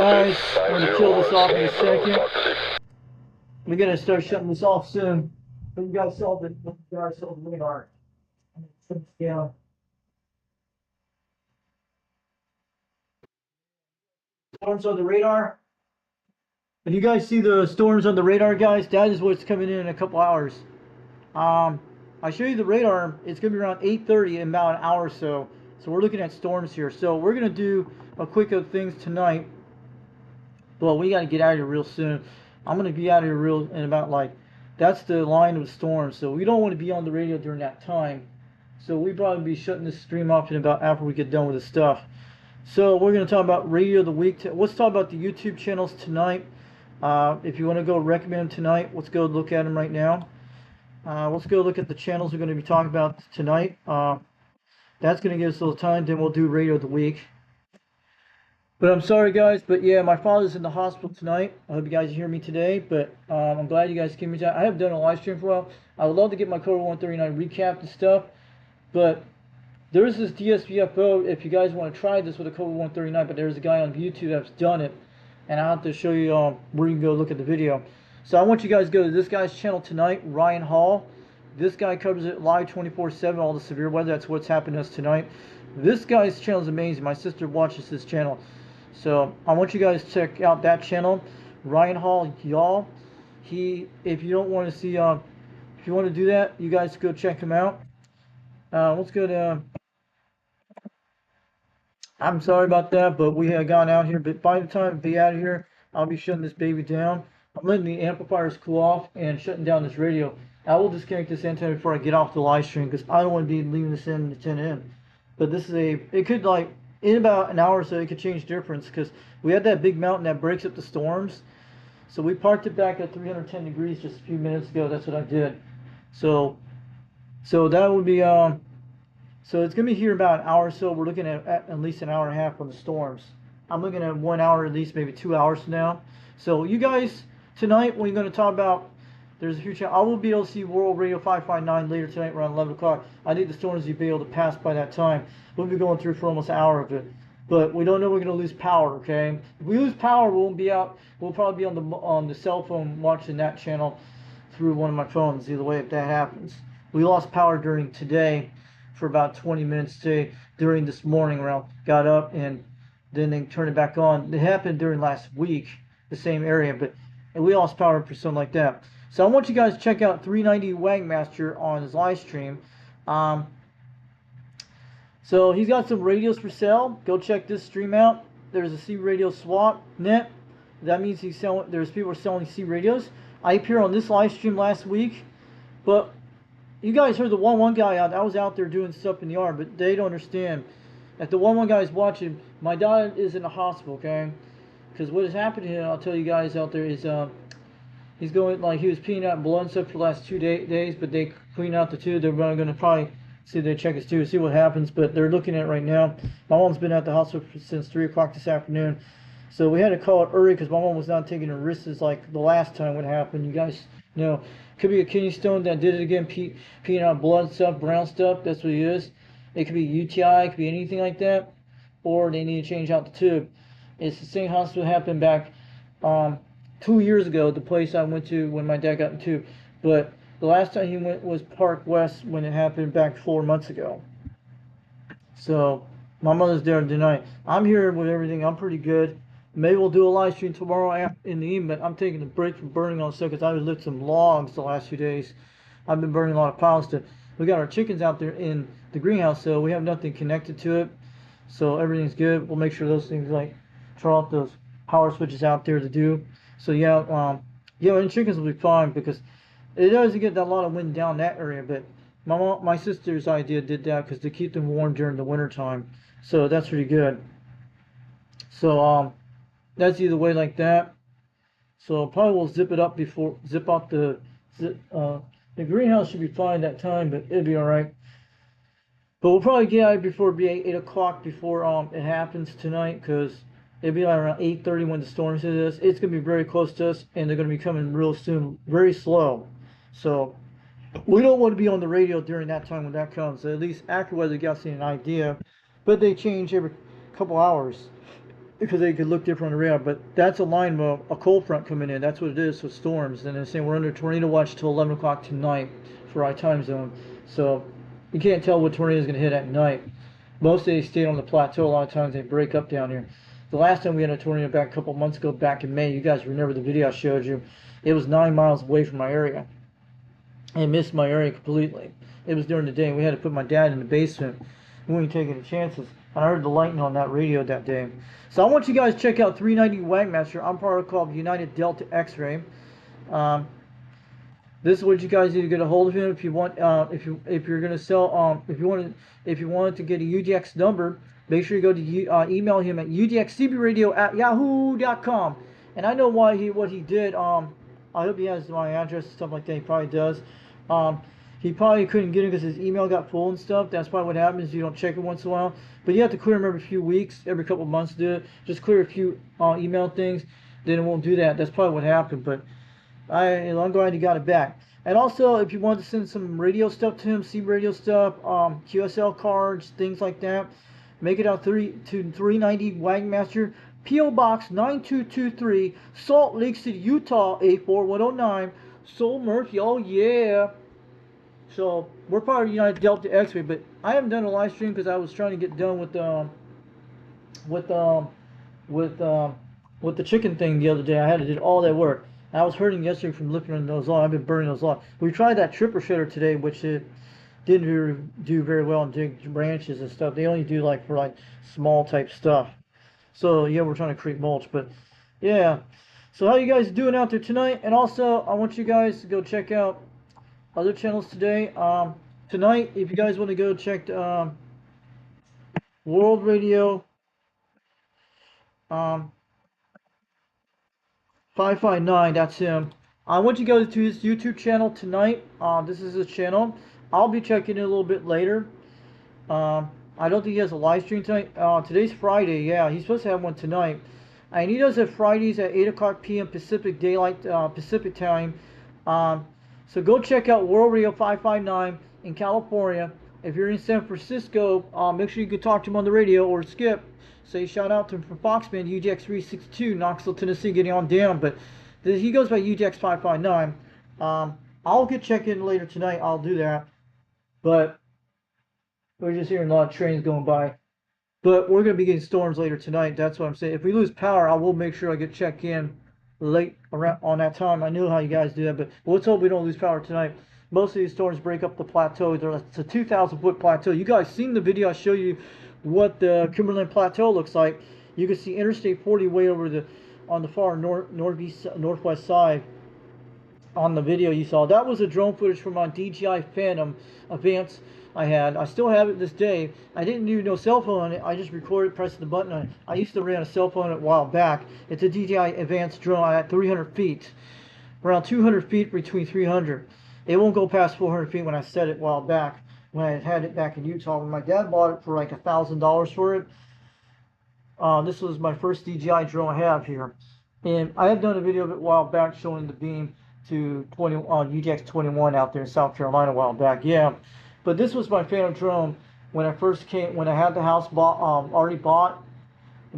guys, I'm gonna kill this off in a second. We're gonna start shutting this off soon. But you guys saw the radar. Yeah. Storms on the radar. If you guys see the storms on the radar, guys, that is what's coming in a couple hours. I show you the radar. It's gonna be around 8:30 in about an hour or so. So we're looking at storms here. So we're gonna do a quick of things tonight. Well, we gotta get out of here real soon. I'm gonna be out of here real in about like, that's the line of the storm. So we don't want to be on the radio during that time. So we probably be shutting this stream off in about after we get done with the stuff. So we're gonna talk about radio of the week. Let's talk about the YouTube channels tonight. If you want to go recommend them tonight, let's go look at them right now. Let's go look at the channels we're going to be talking about tonight. That's going to give us a little time, then we'll do radio of the week. But I'm sorry, guys, but yeah, my father's in the hospital tonight. I hope you guys hear me today, but I'm glad you guys came me time. I haven't done a live stream for a while. I would love to get my Cobra 139 recap and stuff, but there's this DSVFO, if you guys want to try this with a Cobra 139, but there's a guy on YouTube that's done it, and I'll have to show you where you can go look at the video. So I want you guys to go to this guy's channel tonight, Ryan Hall. This guy covers it live 24/7, all the severe weather. That's what's happened to us tonight. This guy's channel is amazing. My sister watches this channel. So I want you guys to check out that channel, Ryan Hall, y'all. If you don't want to see, if you want to do that, you guys go check him out. Let's go to, I'm sorry about that, but we had gone out here. But by the time we be out of here, I'll be shutting this baby down. I'm letting the amplifiers cool off and shutting down this radio. I will disconnect this antenna before I get off the live stream because I don't want to be leaving this antenna in. But this is it could like, in about an hour or so, it could change difference because we had that big mountain that breaks up the storms. So we parked it back at 310 degrees just a few minutes ago. That's what I did. So that would be, so it's going to be here about an hour or so. We're looking at least an hour and a half on the storms. I'm looking at 1 hour, at least maybe 2 hours from now. So you guys, tonight we're going to talk about, there's a huge channel. I will be able to see World Radio 559 later tonight around 11 o'clock. I need the storms to be able to pass by that time. We'll be going through for almost an hour of it. But we don't know we're going to lose power, okay? If we lose power, we won't be out. We'll probably be on the cell phone watching that channel through one of my phones, either way if that happens. We lost power during today for about 20 minutes today, during this morning around, got up and then they turned it back on. It happened during last week, the same area, but we lost power for something like that. So I want you guys to check out 390 Wagmaster on his live stream. So he's got some radios for sale. Go check this stream out. There's a C Radio Swap net. That means he's selling. There's people selling C radios. I appeared on this live stream last week, but you guys heard the 1-1 guy out. I was out there doing stuff in the yard, but they don't understand. If the 1-1 guy is watching, my dad is in the hospital, okay? Because what has happened to him, I'll tell you guys out there, is he's going, like, he was peeing out blood and stuff for the last 2 days, but they cleaned out the tube. They're going to probably see if they check his tube, see what happens, but they're looking at it right now. My mom's been at the hospital since 3 o'clock this afternoon. So we had to call it early because my mom was not taking her risks like the last time what happened. You guys know, could be a kidney stone that did it again, peeing out blood stuff, brown stuff. That's what it is. It could be UTI, it could be anything like that, or they need to change out the tube. It's the same hospital happened back 2 years ago, the place I went to when my dad got in tube. But the last time he went was Park West when it happened back 4 months ago. So my mother's there tonight. I'm here with everything. I'm pretty good. Maybe we'll do a live stream tomorrow in the evening, but I'm taking a break from burning on stuff because I was lifting some logs the last few days. I've been burning a lot of piles stuff. We got our chickens out there in the greenhouse, so we have nothing connected to it. So everything's good. We'll make sure those things, like, turn off those power switches out there to do. So yeah, and chickens will be fine because it doesn't get a lot of wind down that area, but my sister's idea did that because to keep them warm during the winter time. So that's pretty good. So that's either way like that. So probably we'll zip out the greenhouse should be fine that time, but it'll be all right. But we'll probably get out before it be 8 o'clock before it happens tonight, because it'll be like around 8:30 when the storms hit us. It's gonna be very close to us, and they're gonna be coming real soon, very slow. So we don't want to be on the radio during that time when that comes. So at least AccuWeather got an idea, but they change every couple hours. because they could look different on the radar. But that's a line of a cold front coming in. That's what it is with storms. And they're saying we're under tornado watch till 11 o'clock tonight for our time zone. So you can't tell what tornado is going to hit at night. Most of they stay on the plateau. A lot of times they break up down here. The last time we had a tornado back a couple months ago, back in May, you guys remember the video I showed you. It was 9 miles away from my area. I missed my area completely. It was during the day. We had to put my dad in the basement. We weren't taking any chances. And I heard the lightning on that radio that day. So I want you guys to check out 390 Wagmaster. I'm part of called United Delta X-Ray. This is what you guys need to get a hold of him if you want. If you're gonna sell. If you wanted to get a UDX number, make sure you go to email him at udxcbradio@yahoo.com. And I know what he did. I hope he has my address and stuff like that. He probably does. He probably couldn't get it because his email got full and stuff. That's probably what happens. You don't check it once in a while. But you have to clear them every few weeks, every couple of months to do it. Just clear a few email things, then it won't do that. That's probably what happened. But I'm glad you got it back. And also, if you want to send some radio stuff to him, CB radio stuff, QSL cards, things like that, make it out to 390 Wagmaster, P.O. Box 9223, Salt Lake City, Utah 84109. Soul Murphy, oh yeah. So we're part of United Delta X-Ray, but I haven't done a live stream because I was trying to get done with the chicken thing the other day. I had to do all that work. I was hurting yesterday from looking at those logs. I've been burning those logs. We tried that tripper shredder today, which it didn't do very well in big branches and stuff. They only do for small type stuff. So yeah, we're trying to create mulch, but yeah. So how you guys doing out there tonight? And also, I want you guys to go check out other channels today. Tonight, if you guys want to go check World Radio 559, that's him. I want you guys to his YouTube channel tonight. This is his channel. I'll be checking it a little bit later. I don't think he has a live stream tonight. Today's Friday, yeah. He's supposed to have one tonight. And he does it Fridays at 8 o'clock p.m. Pacific time. So go check out World Radio 559 in California. If you're in San Francisco, make sure you can talk to him on the radio or Skip. Say shout out to him from Foxman, UGX 362, Knoxville, Tennessee, getting on down. But he goes by UGX 559. I'll get check in later tonight. I'll do that. But we're just hearing a lot of trains going by. But we're going to be getting storms later tonight. That's what I'm saying. If we lose power, I will make sure I get check in late around on that time. I know how you guys do that, but let's hope we don't lose power tonight. Most of these storms break up the plateau. It's a 2,000-foot plateau. You guys seen the video I showed you what the Cumberland Plateau looks like. You can see Interstate 40 way over on the far northwest side. On the video you saw, that was a drone footage from my DJI Phantom Advance I had. I still have it this day. I didn't do no cell phone on it. I just recorded, pressed the button on it. I used to run a cell phone a while back. It's a DJI Advanced drone at 300 feet. Around 200 feet between 300. It won't go past 400 feet when I set it a while back. When I had it back in Utah. When my dad bought it for like $1,000 for it. This was my first DJI drone I have here. And I have done a video of it a while back showing the beam to UGX 21 out there in South Carolina a while back. Yeah. But this was my Phantom drone when I first came, when I had the house already bought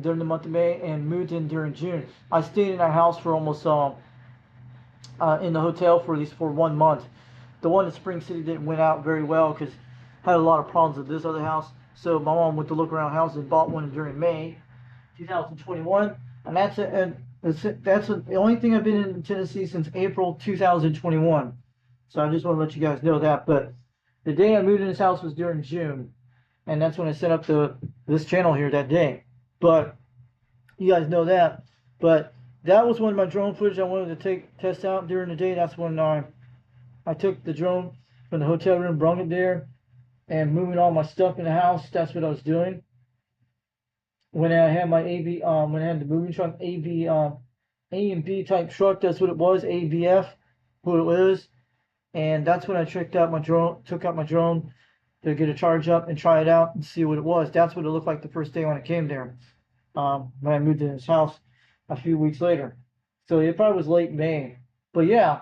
during the month of May and moved in during June. I stayed in that house for almost in the hotel for at least 1 month. The one in Spring City didn't went out very well because I had a lot of problems with this other house. So my mom went to look around houses and bought one during May 2021, and that's it. And that's the only thing I've been in Tennessee since April 2021. So I just want to let you guys know that. But the day I moved in this house was during June, and that's when I set up this channel here that day. But you guys know that. But that was one of my drone footage I wanted to test out during the day. That's when I took the drone from the hotel room, brought it there, and moving all my stuff in the house. That's what I was doing. When I had my when I had the moving truck, A and B type truck, that's what it was, ABF, what it was. And that's when I took out my drone to get a charge up and try it out and see what it was. That's what it looked like the first day when I came there. When I moved in his house a few weeks later. So it probably was late May. But yeah,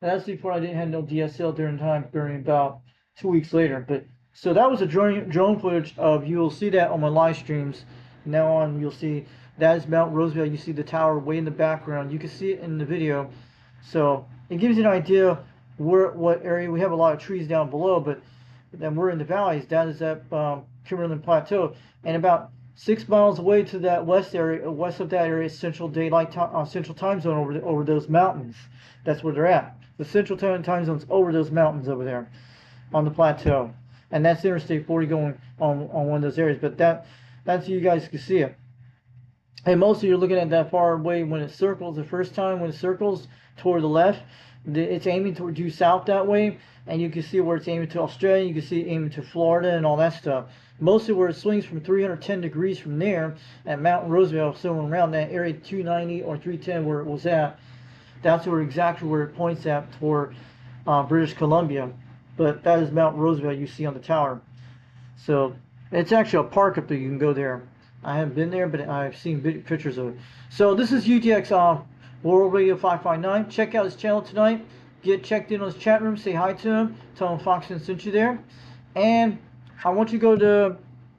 that's before I didn't have no DSL during about 2 weeks later. But so that was a drone footage of, you'll see that on my live streams. Now on, you'll see That is Mount Roosevelt. You see the tower way in the background. You can see it in the video. So it gives you an idea what area. We have a lot of trees down below, but then we're in the valleys. That is at Kimberlin Plateau, and about 6 miles away to that west of that area is Central Time Zone over those mountains. That's where they're at. The Central Time Zone's over those mountains over there on the plateau, and that's Interstate 40 going on one of those areas. But that's so you guys can see it. And mostly you're looking at that far away when it circles. The first time when it circles toward the left, it's aiming toward due south that way, and you can see where it's aiming to Australia. You can see it aiming to Florida and all that stuff. Mostly where it swings from 310 degrees from there at Mount Roosevelt, somewhere around that area 290 or 310 where it was at. That's exactly where it points at toward British Columbia. But that is Mount Roosevelt you see on the tower. So it's actually a park up there. You can go there. I haven't been there, but I've seen pictures of it. So this is UTX World Radio 559. Check out his channel tonight. Get checked in on his chat room. Say hi to him. Tell him Foxton sent you there. And I want you to go to,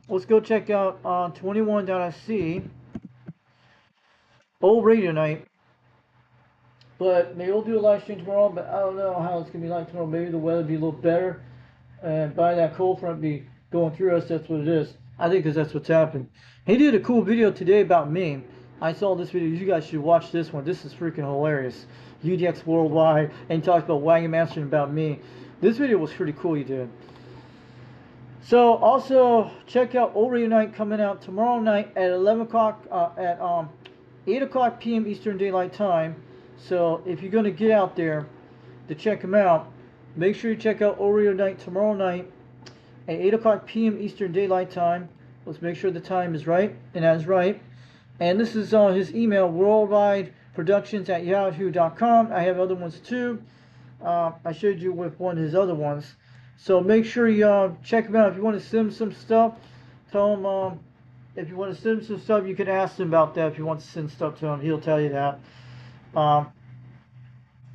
let's go check out 21.SC Old Radio Night. But maybe we'll do a live stream tomorrow, but I don't know how it's going to be like tomorrow. Maybe the weather will be a little better. And by that cold front be going through us, that's what it is. I think because that's what's happened. He did a cool video today about me. I saw this video. You guys should watch this one. This is freaking hilarious. UDX Worldwide. And he talks about Wagon Master and about me. This video was pretty cool he did. So also check out Old Radio Night coming out tomorrow night at 11 o'clock, at 8 o'clock p.m. Eastern Daylight Time. So if you're going to get out there to check them out, make sure you check out Old Radio Night tomorrow night at 8 o'clock p.m. Eastern Daylight Time. Let's make sure the time is right, and that is right. And this is his email, worldwideproductions@yahoo.com. I have other ones too. I showed you with one of his other ones. So make sure you check him out. If you want to send him some stuff, tell him if you want to send him some stuff, you can ask him about that. If you want to send stuff to him, he'll tell you that.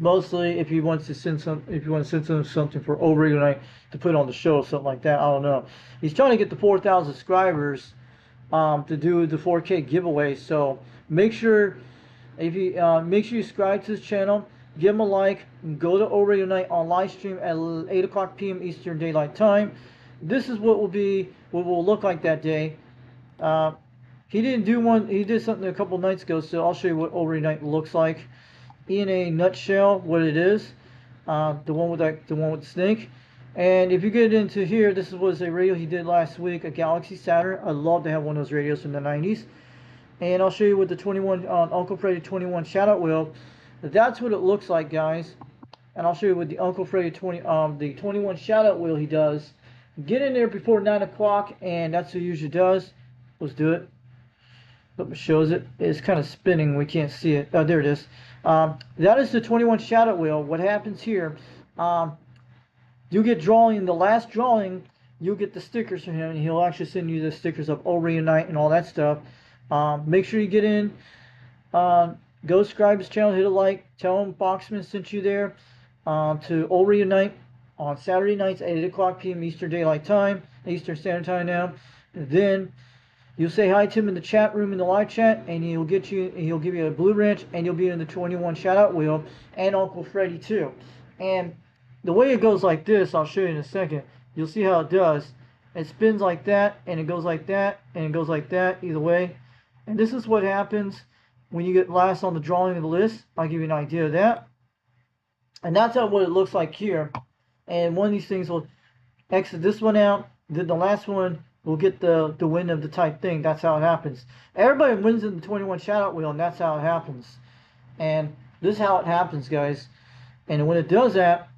Mostly if you want to send something for Old Radio Night to put on the show or something like that. I don't know. He's trying to get the 4,000 subscribers to do the 4K giveaway. So make sure you subscribe to his channel, give him a like, and go to Old Radio Night on live stream at 8 o'clock p.m. Eastern Daylight Time. This is what will look like that day. He did something a couple nights ago, so I'll show you what Old Radio Night looks like in a nutshell, what it is. The one with the snake. And if you get into here, this was a radio he did last week, a Galaxy Saturn. I'd love to have one of those radios from the 90s. And I'll show you with the 21 Uncle Freddy 21 shout-out wheel. That's what it looks like, guys. And I'll show you with the Uncle Freddy 21 shout-out wheel he does. Get in there before 9 o'clock, and that's what he usually does. Let's do it. It shows it. It's kind of spinning. We can't see it. Oh, there it is. That is the 21 shout-out wheel. What happens here, you get drawing, the last drawing, you'll get the stickers from him, and he'll actually send you the stickers of Old Radio Night and all that stuff. Make sure you get in. Go subscribe to his channel, hit a like, tell him Foxman sent you there to Old Radio Night on Saturday nights at 8 o'clock p.m. Eastern Daylight Time, Eastern Standard Time now. And then you'll say hi to him in the chat room, in the live chat, and he'll give you a Blue Ranch, and you'll be in the 21 shout-out wheel, and Uncle Freddy too. And the way it goes like this, I'll show you in a second. You'll see how it does. It spins like that, and it goes like that, and it goes like that, either way. And this is what happens when you get last on the drawing of the list. I'll give you an idea of that. And that's what it looks like here. And one of these things will exit this one out, then the last one will get the win of the type thing. That's how it happens. Everybody wins in the 21 shout-out wheel, and that's how it happens. And this is how it happens, guys. And when it does that,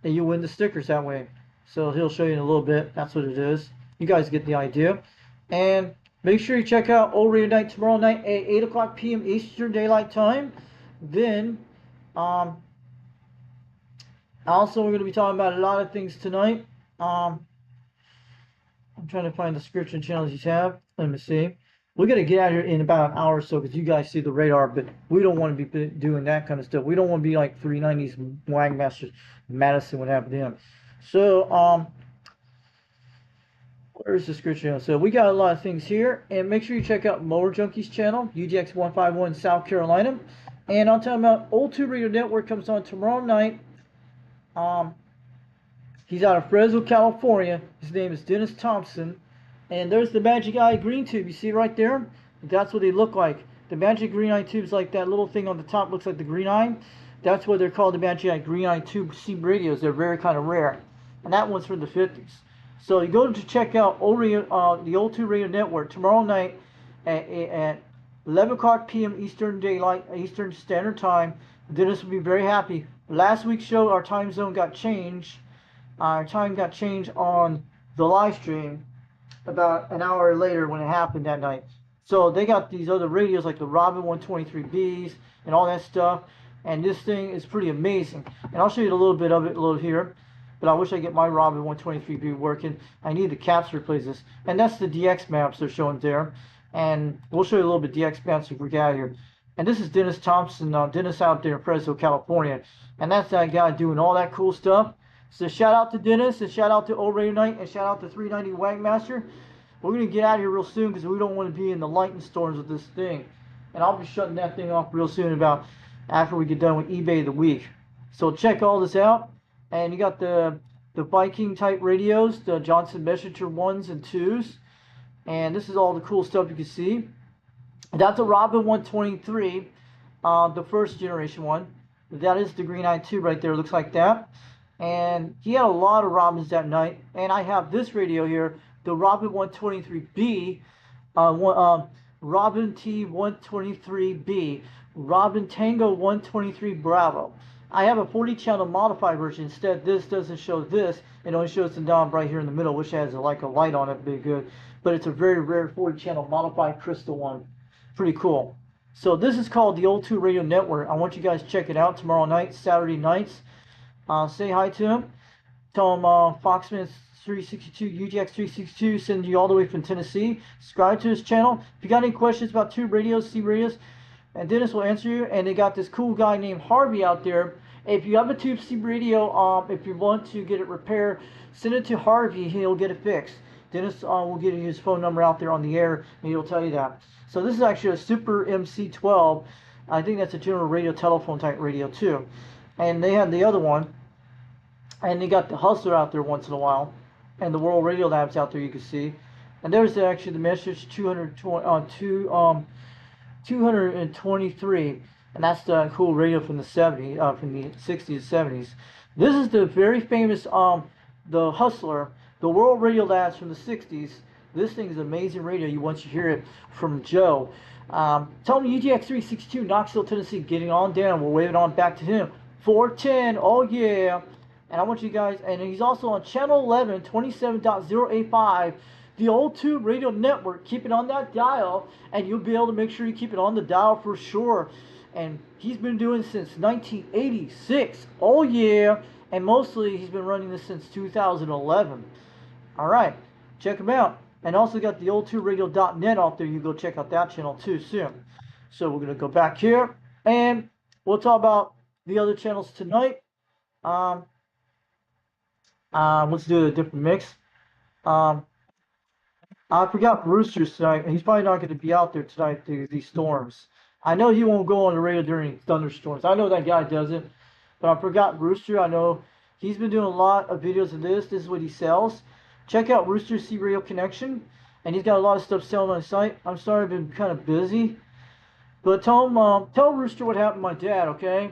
then you win the stickers that way. So he'll show you in a little bit. That's what it is. You guys get the idea. And make sure you check out Old Radio Night tomorrow night at 8 o'clock p.m. Eastern Daylight Time. Then, also we're going to be talking about a lot of things tonight. I'm trying to find the description channels you have. Let me see. We're going to get out here in about an hour or so because you guys see the radar, but we don't want to be doing that kind of stuff. We don't want to be like 390s Wagon Masters Madison, what happened to him. So, Where's the script channel? So we got a lot of things here, and make sure you check out Mower Junkies channel, UGX 151 South Carolina. And I'm talking about Old 2 Radio Network comes on tomorrow night. He's out of Fresno, California. His name is Dennis Thompson. And there's the Magic Eye Green Tube. You see right there? That's what they look like. The Magic Green Eye Tube's like that little thing on the top looks like the green eye. That's what they're called, the Magic Eye Green Eye Tube C radios. They're very kind of rare. And that one's from the 50s. So you go to check out the Old 2 Radio Network tomorrow night at 11 o'clock p.m. Eastern Standard Time. Dennis will be very happy. Last week's show, our time zone got changed. Our time got changed on the live stream about an hour later when it happened that night. So they got these other radios like the Robin 123Bs and all that stuff. And this thing is pretty amazing. And I'll show you a little bit of it here. But I wish I get my Robin 123B working. I need the caps to replace this. And that's the DX maps they're showing there. And we'll show you a little bit DX maps if we get out of here. And this is Dennis Thompson, Dennis out there in Fresno, California. And that's that guy doing all that cool stuff. So shout out to Dennis, and shout out to Old Radio Night, and shout out to 390 Wagmaster. We're going to get out of here real soon because we don't want to be in the lightning storms with this thing. And I'll be shutting that thing off real soon after we get done with eBay of the week. So check all this out. And you got the Viking type radios, the Johnson Messenger 1s and 2s. And this is all the cool stuff you can see. That's a Robin 123, the first generation one. That is the Green Eye Tube right there, looks like that. And he had a lot of Robins that night. And I have this radio here, the Robin 123B, Robin T123B, Robin Tango 123 Bravo. I have a 40 channel modified version. Instead, this doesn't show this. It only shows the knob right here in the middle, which has like a light on it, pretty good. But it's a very rare 40 channel modified crystal one. Pretty cool. So this is called the Old 2 Radio Network. I want you guys to check it out tomorrow night, Saturday nights. Say hi to him. Tell him Foxman 362, UGX 362, send you all the way from Tennessee. Subscribe to his channel. If you got any questions about tube radios, C radios, and Dennis will answer you. And they got this cool guy named Harvey out there. If you have a tube C radio, if you want to get it repaired, send it to Harvey. He'll get it fixed. Dennis will get his phone number out there on the air, and he'll tell you that. So this is actually a Super MC12. I think that's a general radio telephone type radio too. And they had the other one. And they got the Hustler out there once in a while. And the World Radio Labs out there you can see. And there's actually the Message 223. And that's the cool radio from the 70s, from the 60s and 70s. This is the very famous the Hustler, the World Radio Labs from the 60s. This thing is an amazing radio. You want to hear it from Joe. Tell me UGX 362, Knoxville, Tennessee, getting on down. We'll wave it on back to him. 410, oh yeah. And I want you guys, and he's also on channel 11, 27.085, the Old 2 Radio Network. Keep it on that dial, and you'll be able to make sure you keep it on the dial for sure. And he's been doing it since 1986. Oh yeah. And mostly he's been running this since 2011. All right, check him out. And also got the old2radio.net out there. You go check out that channel too soon. So we're gonna go back here, and we'll talk about the other channels tonight. Let's do a different mix. I forgot Brewster's tonight, and he's probably not going to be out there tonight due to these storms. I know he won't go on the radio during thunderstorms. I know that guy doesn't, but I forgot Rooster. I know he's been doing a lot of videos of this. This is what he sells. Check out Rooster C Radio Connection, and he's got a lot of stuff selling on his site. I'm sorry I've been kind of busy, but tell Rooster what happened to my dad, okay?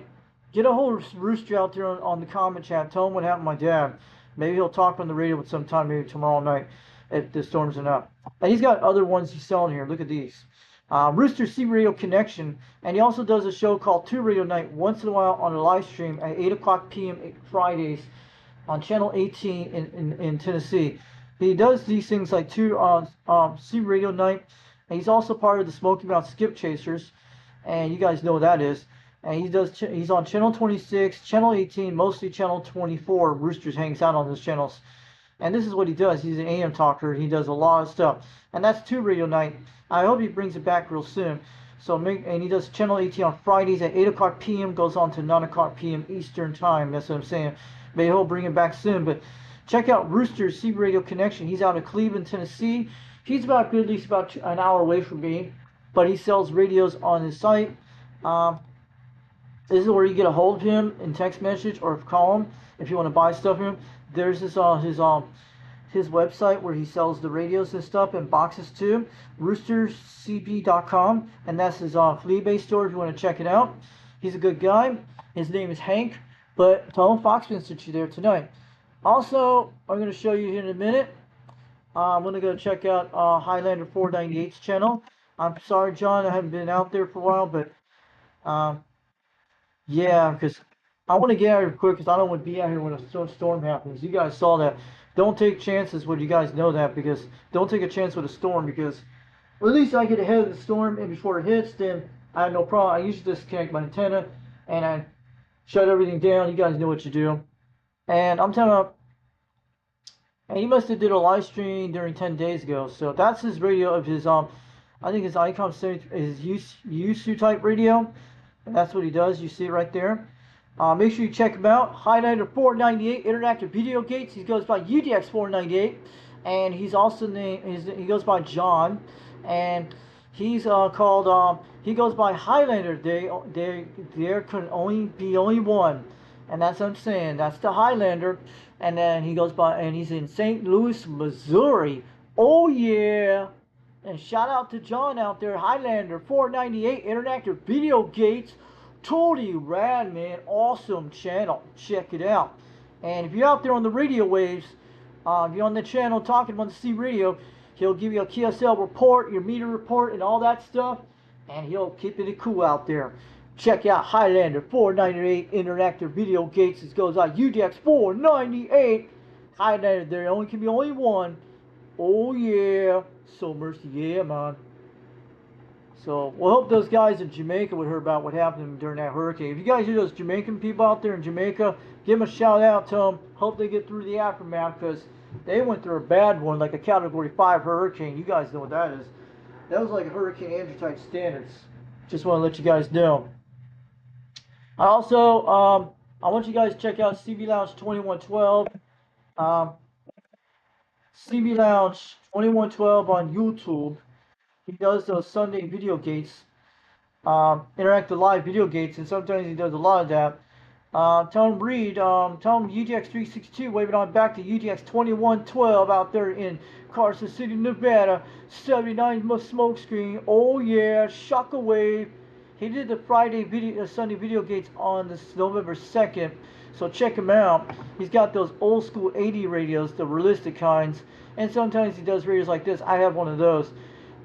Get a hold of Rooster out there on the comment chat. Tell him what happened to my dad. Maybe he'll talk on the radio with sometime, maybe tomorrow night if the storms are up. And he's got other ones he's selling here. Look at these. Rooster C Radio Connection. And he also does a show called 2 Radio Night once in a while on a live stream at 8 o'clock p.m. Fridays on Channel 18 in Tennessee. He does these things like 2 C Radio Night. And he's also part of the Smoky Mountain Skip Chasers. And you guys know what that is. And he's on Channel 26, Channel 18, mostly Channel 24. Roosters hangs out on those channels. And this is what he does. He's an AM talker. He does a lot of stuff. And that's 2 Radio Night. I hope he brings it back real soon. And he does Channel 18 on Fridays at 8 o'clock p.m. Goes on to 9 o'clock p.m. Eastern Time. That's what I'm saying. Maybe he'll bring it back soon. But Check out Rooster's CB Radio Connection. He's out of Cleveland, Tennessee. He's about at least about an hour away from me, but he sells radios on his site. This is where you get a hold of him in text message or call him if you want to buy stuff from him. There's his website where he sells the radios and stuff and boxes too, roostercb.com, and that's his flea-based store if you want to check it out. He's a good guy. His name is Hank, but tell him Foxman sent you there tonight. Also, I'm going to show you here in a minute. I'm going to go check out Highlander 498's channel. I'm sorry, John, I haven't been out there for a while, but yeah, because I want to get out here quick because I don't want to be out here when a storm happens. You guys saw that. Don't take chances when you guys know that, because don't take a chance with a storm, because well, at least I get ahead of the storm and before it hits, then I have no problem. I usually disconnect my antenna and I shut everything down. You guys know what you do. And I'm telling you, and he must have did a live stream during 10 days ago. So that's his radio of his I think his Icom 70 is USU type radio. And that's what he does. You see it right there. Make sure you check him out. Highlander 498 Interactive Video Gates. He goes by UDX 498, and he's also he goes by John, and he's called he goes by Highlander. There can only be one, and that's what I'm saying. That's the Highlander, and then he goes by, and he's in St. Louis, Missouri. Oh yeah. And shout out to John out there, Highlander 498 Interactive Video Gates. Totally rad, man. Awesome channel. Check it out. And if you're out there on the radio waves, if you're on the channel talking about the C radio, he'll give you a QSL report, your meter report, and all that stuff. And he'll keep it cool out there. Check out Highlander 498 Interactive Video Gates. It goes on UDX 498. Highlander, there only can be only one. Oh yeah. So mercy, yeah, man. So we'll hope those guys in Jamaica would hear about what happened during that hurricane. If you guys hear those Jamaican people out there in Jamaica, give them a shout out to them. Hope they get through the aftermath, because they went through a bad one, like a Category 5 hurricane. You guys know what that is. That was like a Hurricane Andrew type standards. Just want to let you guys know. I also, I want you guys to check out CB Lounge 2112. CB Lounge 2112 on YouTube. He does those Sunday video gates, interactive live video gates, and sometimes he does a lot of that. Tell him Reed, tell him UGX 362, waving on back to UGX 2112 out there in Carson City, Nevada. 79 smoke screen. Oh yeah, Shockwave. He did the Sunday video gates on this November 2nd. So check him out. He's got those old school 80 radios, the realistic kinds, and sometimes he does radios like this. I have one of those.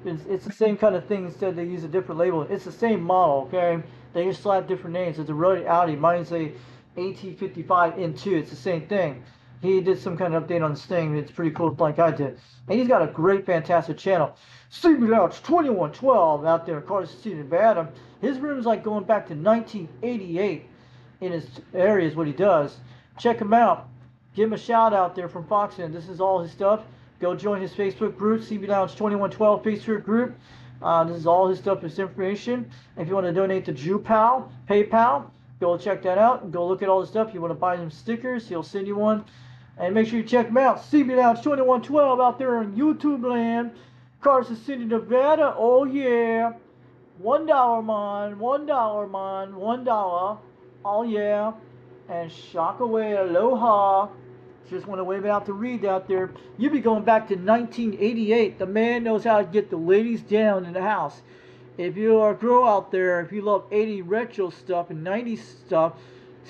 It's the same kind of thing, instead they use a different label. It's the same model, okay? They just slap different names. It's a Rode Audi. Mine's a AT55N2. It's the same thing. He did some kind of update on this thing. It's pretty cool, like I did. And he's got a great, fantastic channel. CB Lounge 2112 out there in Carson City, Nevada. His room's like going back to 1988 in his area is what he does. Check him out. Give him a shout out there from Foxman. This is all his stuff. Go join his Facebook group, CB Lounge 2112 Facebook group. This is all his stuff, his information. If you want to donate to JewPal, PayPal, go check that out and go look at all the stuff. You want to buy some stickers, he'll send you one. And make sure you check him out. CB Lounge 2112 out there on YouTube land, Carson City, Nevada. Oh yeah. $1 man, $1 man, $1. Oh yeah. And Shockaway, aloha. Just want to wave it out to Reed out there. You be going back to 1988. The man knows how to get the ladies down in the house. If you are a girl out there, if you love 80 retro stuff and 90s stuff,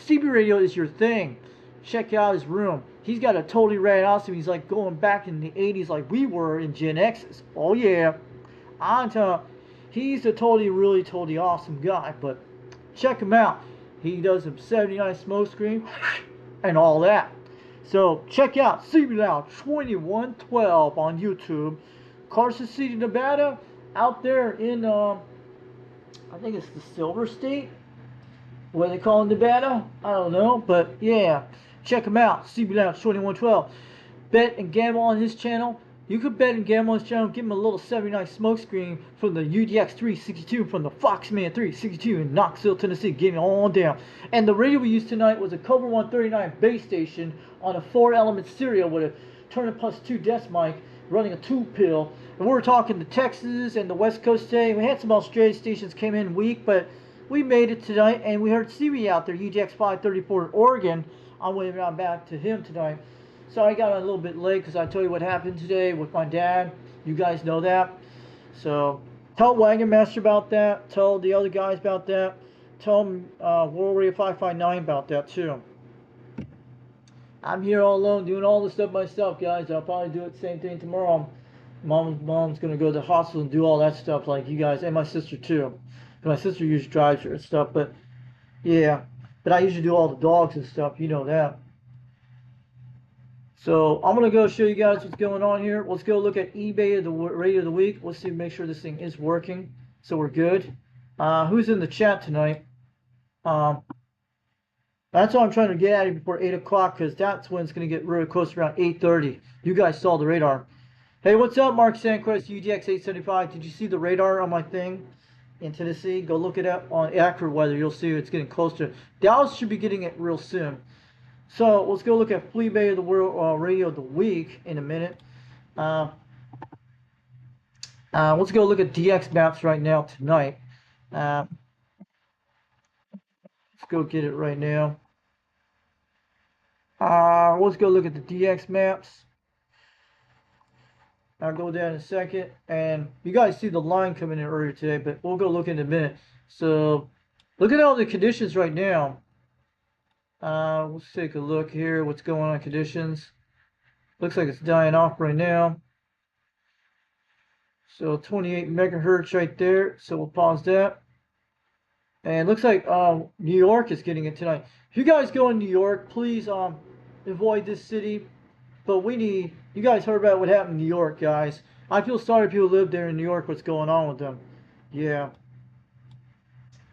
CB radio is your thing. Check out his room. He's got a totally rad awesome. He's like going back in the 80s like we were in Gen X's. Oh yeah. I'm telling you, he's a totally awesome guy. But check him out. He does some 79 smoke screen and all that. So check out CB Lounge 2112 on YouTube. Carson City, Nevada, out there in I think it's the Silver State. What they call it, Nevada? I don't know, but yeah, check him out. CB Lounge 2112. Bet and gamble on his channel. you could bet and gamble on this channel, give him a little 79 smoke screen from the UDX 362 from the Foxman 362 in Knoxville, Tennessee, getting all down. And the radio we used tonight was a Cobra 139 base station on a 4-element stereo with a Turner Plus 2 desk mic running a 2-pill. And we were talking to Texas and the West Coast today. We had some Australia stations came in weak, but we made it tonight, and we heard Stevie out there, UDX 534 in Oregon. I'm waving on back to him tonight. So I got on a little bit late because I told you what happened today with my dad. You guys know that. So tell Wagon Master about that. Tell the other guys about that. Tell them World Radio 559 about that too. I'm here all alone doing all this stuff myself, guys. I'll probably do it the same thing tomorrow. Mom's gonna go to the hospital and do all that stuff like you guys, and my sister too. My sister usually drives her and stuff, but yeah. But I usually do all the dogs and stuff. You know that. So I'm going to go show you guys what's going on here. Let's go look at eBay of the radio of the week. Let's see, make sure this thing is working. So we're good. Who's in the chat tonight? That's why I'm trying to get at it before 8 o'clock, because that's when it's going to get really close around 8:30. You guys saw the radar. Hey, what's up, Mark Sandquist, UDX 875? Did you see the radar on my thing in Tennessee? Go look it up on AccuWeather. You'll see it's getting closer. Dallas should be getting it real soon. So let's go look at Fleabay of the World Radio of the Week in a minute. Let's go look at DX maps right now tonight. Let's go get it right now. Let's go look at the DX maps. I'll go down in a second. And you guys see the line coming in earlier today, but we'll go look in a minute. So look at all the conditions right now. Let's take a look here. What's going on in conditions? Looks like it's dying off right now. So 28 megahertz right there. So we'll pause that. And looks like New York is getting it tonight. If you guys go in New York, please avoid this city. But we need, you guys heard about what happened in New York, guys. I feel sorry if people live there in New York, what's going on with them. Yeah.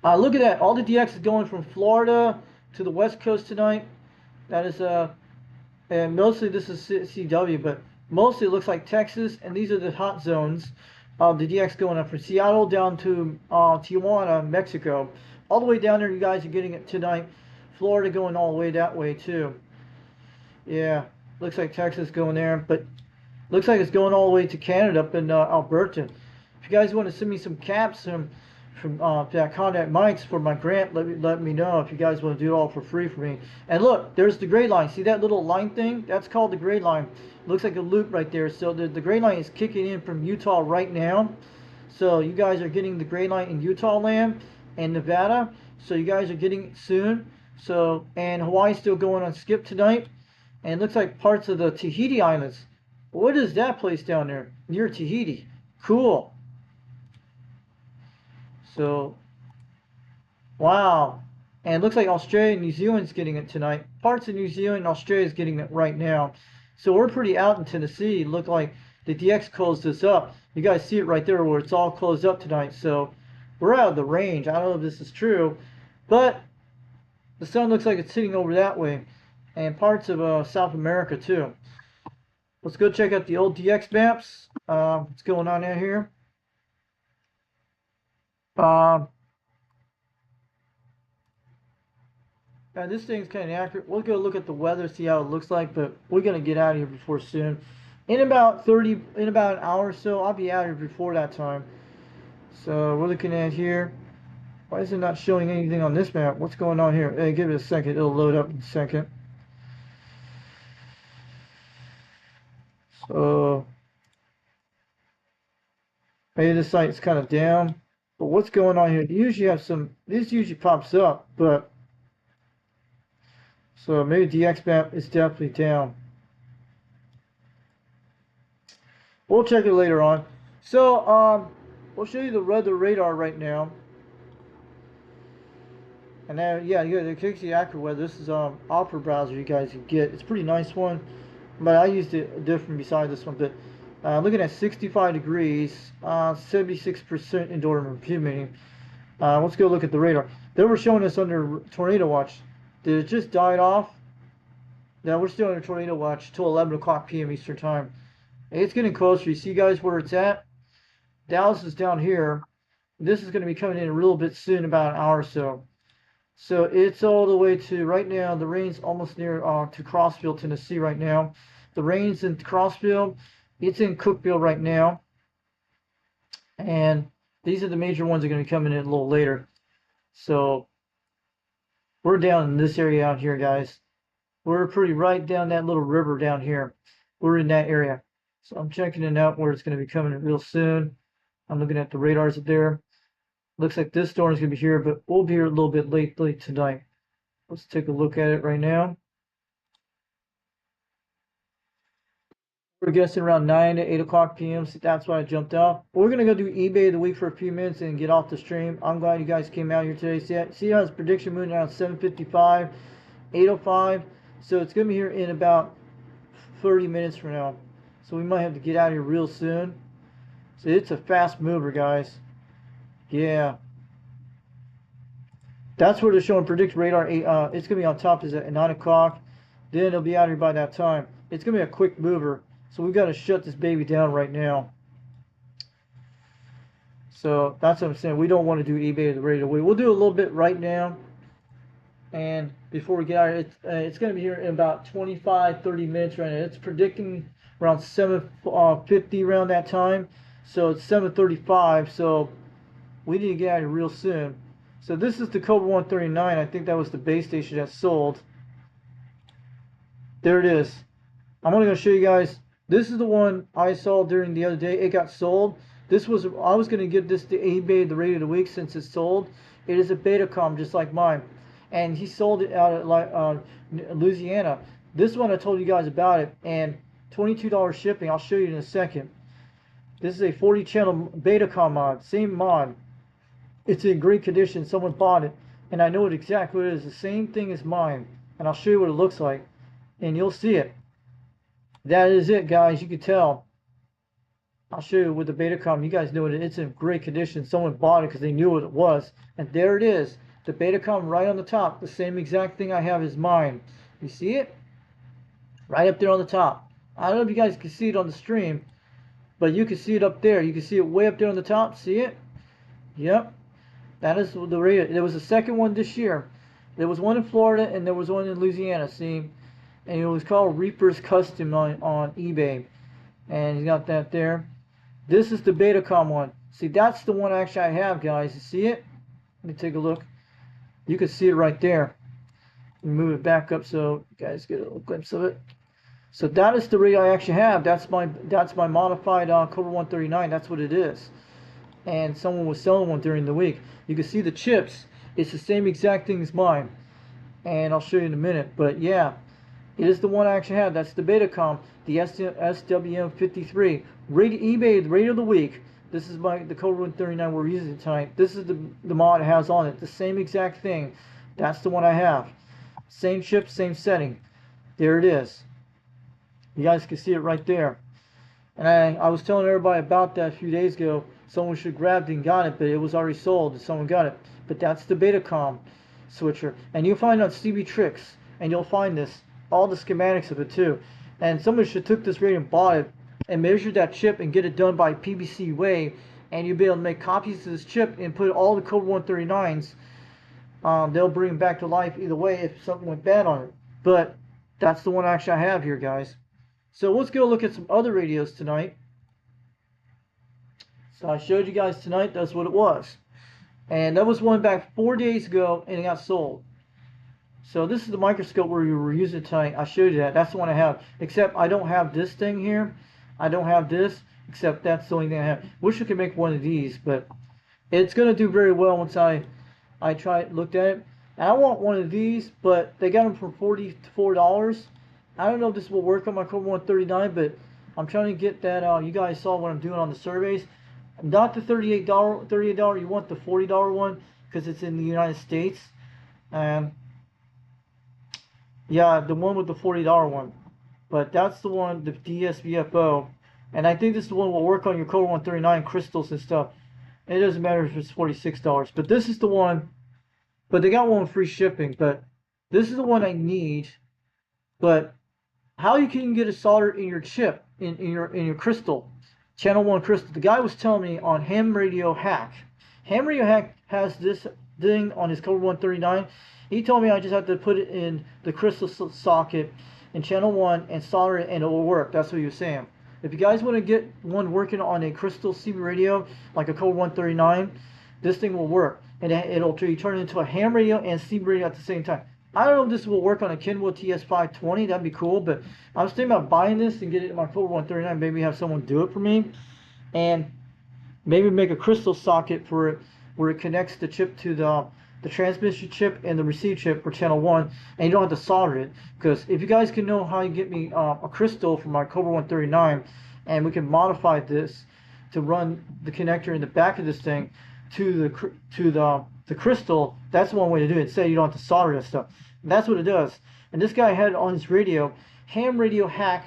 Look at that. All the DX is going from Florida to the West Coast tonight. That is and mostly this is CW, but mostly it looks like Texas, and these are the hot zones of the DX going up from Seattle down to Tijuana, Mexico, all the way down there. You guys are getting it tonight. Florida going all the way that way too. Yeah, looks like Texas going there, but looks like it's going all the way to Canada up in Alberta. If you guys want to send me some caps from contact mics for my grant, let me know if you guys want to do it all for free for me. And look, there's the gray line. See that little line thing? That's called the gray line. Looks like a loop right there. So the gray line is kicking in from Utah right now. So you guys are getting the gray line in Utah land and Nevada. So you guys are getting it soon. So, and Hawaii's still going on skip tonight. And it looks like parts of the Tahiti Islands. What is that place down there? Near Tahiti. Cool. So, wow. And it looks like Australia and New Zealand's getting it tonight. Parts of New Zealand and Australia is getting it right now. So we're pretty out in Tennessee. Look like the DX closed this up. You guys see it right there where it's all closed up tonight. So we're out of the range. I don't know if this is true, but the sun looks like it's sitting over that way. And parts of South America too. Let's go check out the old DX maps. What's going on out here? Now this thing's kind of accurate. We'll go look at the weather, see how it looks like, but we're gonna get out of here before soon. In about an hour or so, I'll be out of here before that time. So we're looking at here. Why is it not showing anything on this map? What's going on here? Hey, give it a second. It'll load up in a second. So maybe this site's kind of down. But what's going on here? You usually have some. This usually pops up, but so maybe DX map is definitely down. We'll check it later on. So we'll show you the weather radar right now. And now, yeah, the Kixie AccuWeather. This is Opera browser you guys can get. It's a pretty nice one, but I used it different besides this one. But looking at 65 degrees, 76% indoor humidity. Let's go look at the radar. They were showing us under tornado watch. Did it just died off? Yeah, we're still under tornado watch till 11 o'clock p.m. Eastern time. It's getting closer. You see, guys, where it's at? Dallas is down here. This is going to be coming in a little bit soon, about an hour or so. So it's all the way to, right now, the rain's almost near to Crossville, Tennessee right now. The rain's in Crossville. It's in Cookville right now. And these are the major ones that are going to be coming in a little later. So we're down in this area out here, guys. We're pretty right down that little river down here. We're in that area. So I'm checking it out where it's going to be coming in real soon. I'm looking at the radars up there. Looks like this storm is going to be here, but we'll be here a little bit late tonight. Let's take a look at it right now. We're guessing around 9 to 8 o'clock p.m. So that's why I jumped off. We're going to go do eBay of the week for a few minutes and get off the stream. I'm glad you guys came out here today. See how his prediction moon around 7:55, 8:05. So it's going to be here in about 30 minutes from now. So we might have to get out of here real soon. So it's a fast mover, guys. Yeah. That's where they're showing predict radar. It's going to be on top is at 9 o'clock. Then it'll be out here by that time. It's going to be a quick mover. So we've got to shut this baby down right now. So that's what I'm saying. We don't want to do eBay of the radar. We'll do a little bit right now. And before we get out, it's going to be here in about 25, 30 minutes right now. It's predicting around 7:50 around that time. So it's 7:35. So we need to get out of here real soon. So this is the Cobra 139. I think that was the base station that sold. There it is. I'm only going to show you guys. This is the one I saw during the other day. It got sold. I was going to give this to eBay the rate of the week since it's sold. It is a Betacom just like mine. And he sold it out at Louisiana. This one I told you guys about it. And $22 shipping. I'll show you in a second. This is a 40 channel Betacom mod. Same mod. It's in great condition. Someone bought it. And I know it exactly what it is. The same thing as mine. And I'll show you what it looks like. And you'll see it. That is it, guys. You can tell. I'll show you with the Betacom. You guys know it. It's in great condition. Someone bought it because they knew what it was. And there it is. The Betacom right on the top. The same exact thing I have is mine. You see it? Right up there on the top. I don't know if you guys can see it on the stream. But you can see it up there. You can see it way up there on the top. See it? Yep. That is the radar. There was a second one this year. There was one in Florida and there was one in Louisiana. See? And it was called Reaper's Custom on eBay. And you got that there. This is the Betacom one. See, that's the one actually I have, guys. You see it? Let me take a look. You can see it right there. Move it back up so you guys get a little glimpse of it. So that is the radar I actually have. That's my modified Cobra 139. That's what it is. And someone was selling one during the week. You can see the chips. It's the same exact thing as mine. And I'll show you in a minute. But yeah, it is the one I actually have. That's the Betacom, the SWM53. eBay, the rate of the week. This is the Cobra 139 we're using tonight. This is the mod it has on it. The same exact thing. That's the one I have. Same chip, same setting. There it is. You guys can see it right there. And I was telling everybody about that a few days ago. Someone should have grabbed it and got it, but it was already sold and someone got it. But that's the Betacom switcher. And you'll find it on CB Tricks. And you'll find this. All the schematics of it too. And somebody should have took this radio and bought it and measured that chip and get it done by PBC way. And you'll be able to make copies of this chip and put all the Cobra 139s. They'll bring them back to life either way if something went bad on it. But that's the one actually I have here, guys. So let's go look at some other radios tonight. So I showed you guys tonight, that's what it was. And that was one back 4 days ago and it got sold. So this is the microscope where we were using tonight. I showed you that. That's the one I have. Except I don't have this thing here. I don't have this. Except that's the only thing I have. Wish I could make one of these. But it's going to do very well once I looked at it. And I want one of these. But they got them for $44. I don't know if this will work on my Cobra 139. But I'm trying to get that. You guys saw what I'm doing on the surveys. Not the $38. You want the $40 one. Because it's in the United States. And yeah, the one with the $40 one. But that's the one, the DSVFO. And I think this is the one that will work on your Cobra 139 crystals and stuff. It doesn't matter if it's $46. But this is the one. But they got one with free shipping. But this is the one I need. But how you can get a solder in your chip, in your crystal, channel 1 crystal. The guy was telling me on Ham Radio Hack. Ham Radio Hack has this thing on his Cobra 139. He told me I just have to put it in the crystal socket in channel 1 and solder it and it will work. That's what he was saying. If you guys want to get one working on a crystal CB radio like a Cobra 139, this thing will work. And it'll turn into a ham radio and CB radio at the same time. I don't know if this will work on a Kenwood TS520. That'd be cool. But I was thinking about buying this and get it in my Cobra 139. Maybe have someone do it for me. And maybe make a crystal socket for it where it connects the chip to the transmission chip and the receive chip for channel 1, and you don't have to solder it. Because if you guys can know how you get me a crystal for my Cobra 139, and we can modify this to run the connector in the back of this thing to the crystal, that's one way to do it. Say you don't have to solder that stuff. And that's what it does. And this guy had it on his radio. Ham Radio Hack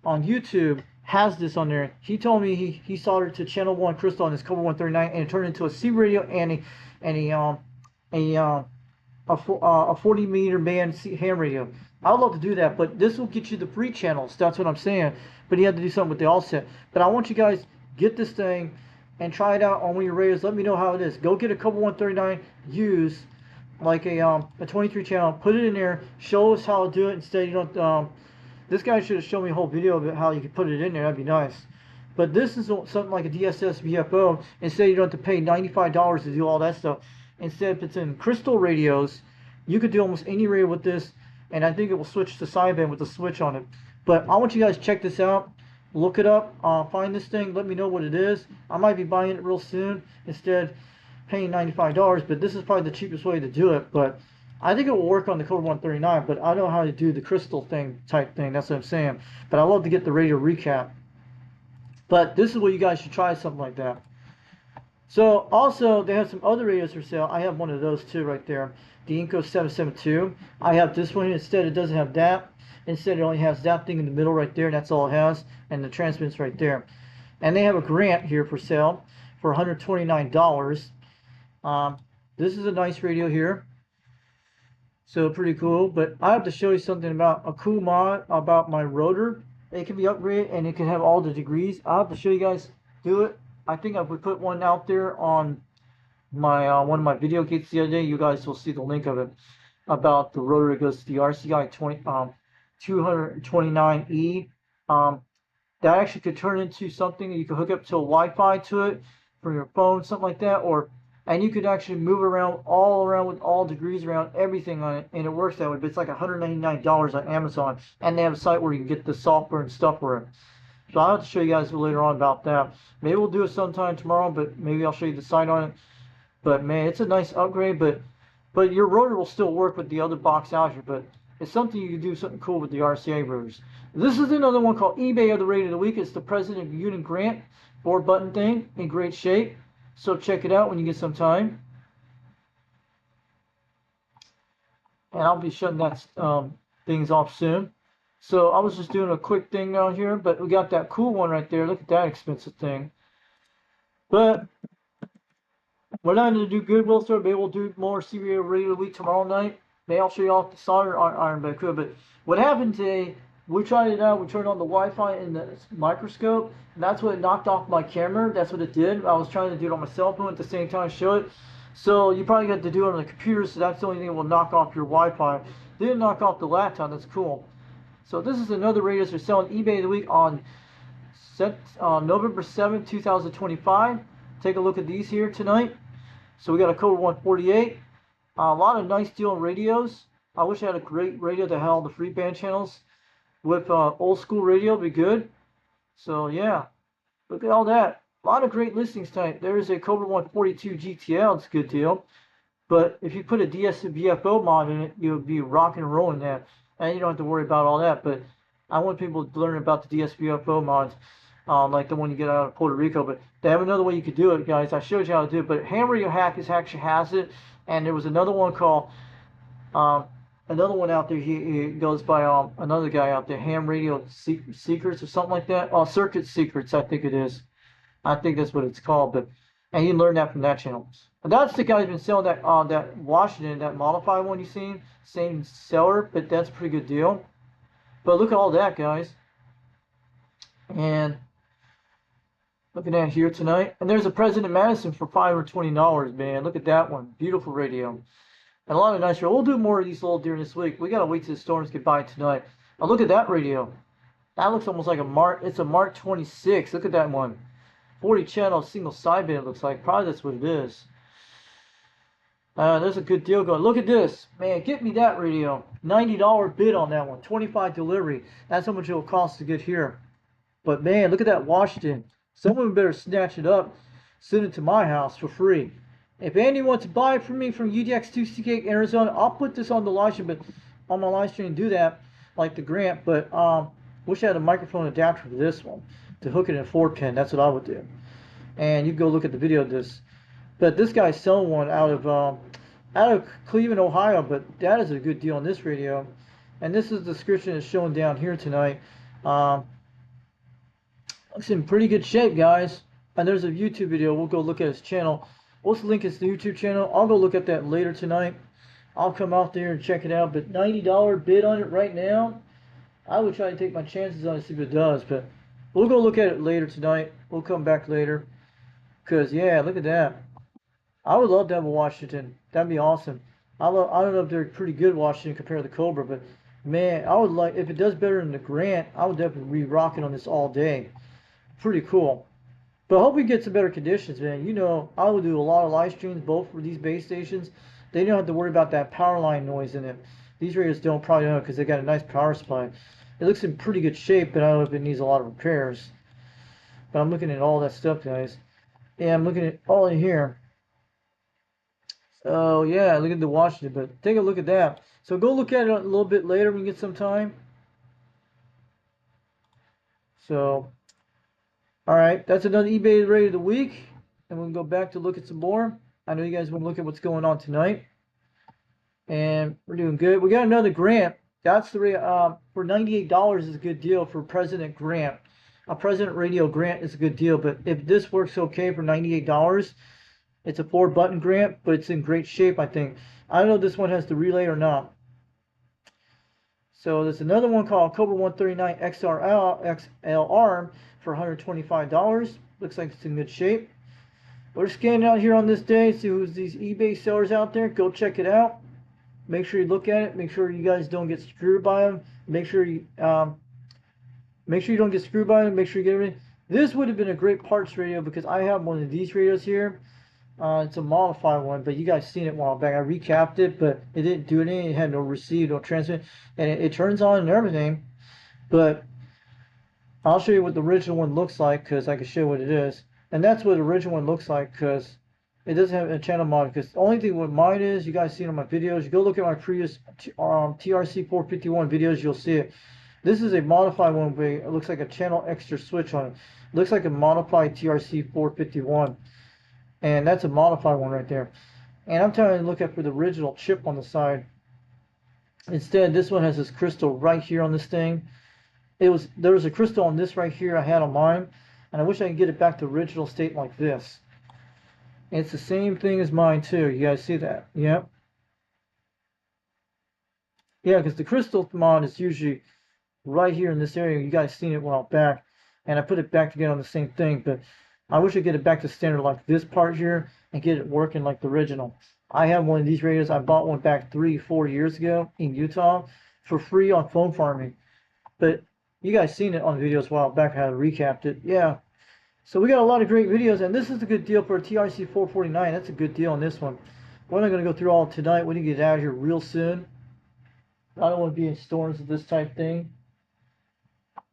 on YouTube has this on there. He told me he soldered to channel 1 crystal on his Cobra 139, and it turned into a C radio and a 40 meter band ham radio. I would love to do that, but this will get you the free channels. That's what I'm saying. But you have to do something with the offset. But I want you guys get this thing and try it out on one of your radios. Let me know how it is. Go get a Cobra 139 used, like a 23 channel. Put it in there. Show us how to do it. Instead, you don't. This guy should have shown me a whole video of how you can put it in there. That'd be nice. But this is something like a DSS VFO. Instead, you don't have to pay $95 to do all that stuff. Instead, if it's in crystal radios, you could do almost any radio with this, and I think it will switch to sideband with a switch on it. But I want you guys to check this out. Look it up. Find this thing. Let me know what it is. I might be buying it real soon instead paying $95. But this is probably the cheapest way to do it. But I think it will work on the Cobra 139. But I don't know how to do the crystal thing type thing. That's what I'm saying. But I love to get the radio recap. But this is what you guys should try, something like that. So also they have some other radios for sale. I have one of those too right there. The Inco 772. I have this one. Instead, it doesn't have that. Instead, it only has that thing in the middle right there. That's all it has. And the transmit's right there. And they have a grant here for sale for $129. This is a nice radio here. So pretty cool. But I have to show you something about a cool mod about my rotor. It can be upgraded and it can have all the degrees. I'll have to show you guys do it. I think I would put one out there on my one of my video kits the other day. You guys will see the link of it about the rotor that goes to the RCI 229E. That actually could turn into something that you could hook up to a Wi-Fi to it for your phone, something like that, and you could actually move around all around with all degrees around everything on it, and it works that way. But it's like $199 on Amazon, and they have a site where you can get the software and stuff for it. So I'll have to show you guys later on about that. Maybe we'll do it sometime tomorrow, but maybe I'll show you the site on it. But man, it's a nice upgrade, but your rotor will still work with the other box out here, but it's something you can do something cool with the RCA rotors. This is another one called eBay of the Radio of the Week. It's the President Unit Grant 4-button thing in great shape. So check it out when you get some time. And I'll be shutting that things off soon. So I was just doing a quick thing down here, but we got that cool one right there. Look at that expensive thing. But we're not going to do Goodwill store. Maybe we'll do more CB Radio of the Week tomorrow night. Maybe I'll show you off the solder iron, but cool. But what happened today, we tried it out. We turned on the Wi-Fi in the microscope, and that's what knocked off my camera. That's what it did. I was trying to do it on my cell phone at the same time, show it. So you probably got to do it on the computer, so that's the only thing that will knock off your Wi-Fi. Didn't knock off the laptop. That's cool. So this is another radio for sale on eBay of the week on November 7th, 2025. Take a look at these here tonight. So we got a Cobra 148. A lot of nice deal radios. I wish I had a great radio that had all the free band channels. With old school radio, be good. So yeah, look at all that. A lot of great listings tonight. There is a Cobra 142 GTL. It's a good deal. But if you put a DSVFO mod in it, you'll be rocking and rolling that. And you don't have to worry about all that. But I want people to learn about the DSVFO mods, like the one you get out of Puerto Rico. But they have another way you could do it, guys. I showed you how to do it. But Ham Radio Hack actually has it. And there was another one called, another one out there. He goes by another guy out there, Ham Radio Secrets or something like that. Circuit Secrets, I think it is. I think that's what it's called. But and you can learn that from that channel. And that's the guy who's been selling that that Washington, that modified one you seen. Same seller, but that's a pretty good deal. But look at all that, guys. And looking at here tonight. And there's a President Madison for $520, man. Look at that one. Beautiful radio. And a lot of nice radio. We'll do more of these little during this week. We gotta wait till the storms get by tonight. Now look at that radio. That looks almost like a Mark. It's a Mark 26. Look at that one. 40 channel single sideband, it looks like. Probably that's what it is. There's a good deal going. Look at this. Man, get me that radio. $90 bid on that one. 25 delivery. That's how much it will cost to get here. But man, look at that Washington. Someone better snatch it up. Send it to my house for free. If Andy wants to buy it from me from UDX2CK Arizona, I'll put this on the live stream, but on my live stream do that, like the Grant. But wish I had a microphone adapter for this one to hook it in a 4-pin. That's what I would do. And you can go look at the video of this. But this guy's selling one out of Cleveland, Ohio. But that is a good deal on this radio. And this is the description that's showing down here tonight. Looks in pretty good shape, guys. And there's a YouTube video. We'll go look at his channel. We'll link his YouTube channel. I'll go look at that later tonight. I'll come out there and check it out. But $90 bid on it right now. I would try to take my chances on it, see if it does. But we'll go look at it later tonight. We'll come back later. Because, yeah, look at that. I would love to have a Washington. That'd be awesome. I don't know if they're pretty good Washington compared to the Cobra. But, man, I would like, if it does better than the Grant, I would definitely be rocking on this all day. Pretty cool. But I hope we get some better conditions, man. You know, I would do a lot of live streams, both for these base stations. They don't have to worry about that power line noise in it. These radios probably don't because they got a nice power supply. It looks in pretty good shape, but I don't know if it needs a lot of repairs. But I'm looking at all that stuff, guys. Yeah, I'm looking at all in here. So, yeah, look at the Washington. But take a look at that. So go look at it a little bit later when you get some time. So, alright, that's another eBay radio of the week. And we'll go back to look at some more. I know you guys want to look at what's going on tonight. And we're doing good. We got another Grant. That's the for $98 is a good deal for President Grant. A President Radio Grant is a good deal, but if this works okay for $98, it's a 4-button Grant, but it's in great shape, I think. I don't know if this one has the relay or not. So there's another one called Cobra 139 XL ARM for $125. Looks like it's in good shape. We're scanning out here on this day, see who's these eBay sellers out there. Go check it out. Make sure you look at it. Make sure you guys don't get screwed by them. Make sure you don't get screwed by them. Make sure you get everything. This would have been a great parts radio because I have one of these radios here. It's a modified one, but you guys seen it a while back. I recapped it, but it didn't do anything. It had no receive, no transmit, and it turns on and everything. But I'll show you what the original one looks like because I can show what it is. And that's what the original one looks like because it doesn't have a channel mod. Because the only thing with mine is, you guys see it on my videos. You go look at my previous TRC 451 videos, you'll see it. This is a modified one where it looks like a channel extra switch on it. It looks like a modified TRC 451. And that's a modified one right there. And I'm trying to look at for the original chip on the side. Instead, this one has this crystal right here on this thing. There was a crystal on this right here I had on mine. And I wish I could get it back to original state like this. And it's the same thing as mine too. You guys see that? Yep. Yeah, because the crystal mod is usually right here in this area. You guys seen it a while back. And I put it back together on the same thing. But I wish I could get it back to standard like this part here and get it working like the original. I have one of these radios. I bought one back 3-4 years ago in Utah for free on Phone Farming. But you guys seen it on videos a while back. I had recapped it. Yeah. So we got a lot of great videos, and this is a good deal for a TRC 449. That's a good deal on this one. We're not going to go through all tonight. We need to get out of here real soon. I don't want to be in storms of this type thing.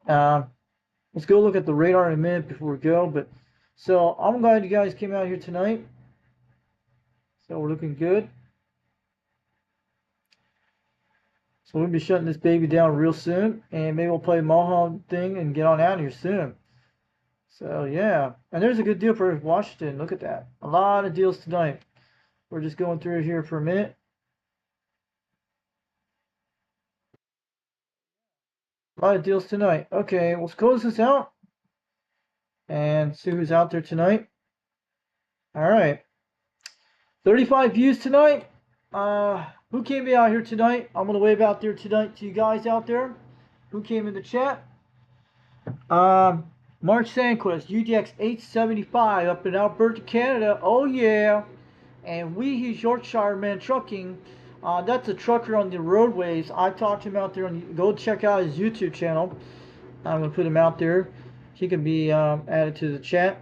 Let's go look at the radar in a minute before we go. But so I'm glad you guys came out here tonight. So we're looking good. So we'll be shutting this baby down real soon, and maybe we'll play a Mulholland thing and get on out of here soon. So yeah, and there's a good deal for Washington. Look at that. A lot of deals tonight. We're just going through it here for a minute. A lot of deals tonight. Okay, let's close this out and see who's out there tonight. All right. 35 views tonight. Who came out here tonight? I'm going to wave out there tonight to you guys out there. Who came in the chat? Mark Sandquist, UDX 875 up in Alberta, Canada. Oh yeah. And he's Yorkshire Man Trucking. That's a trucker on the roadways. I talked to him out there. Go check out his YouTube channel. I'm gonna put him out there. He can be added to the chat.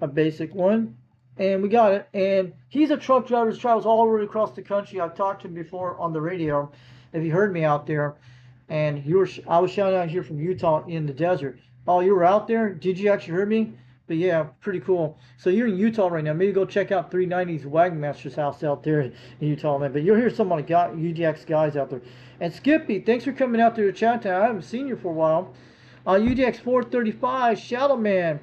A basic one. And we got it. And he's a truck driver who travels all the way across the country. I've talked to him before on the radio, if you heard me out there. And I was shouting out here from Utah in the desert. Oh, you were out there? Did you actually hear me? But yeah, pretty cool. So you're in Utah right now. Maybe go check out 390's Wagon Master's house out there in Utah, man. But you'll hear some of the UDX guys out there. And Skippy, thanks for coming out there to chat today. I haven't seen you for a while. UDX 435, Shadow Man.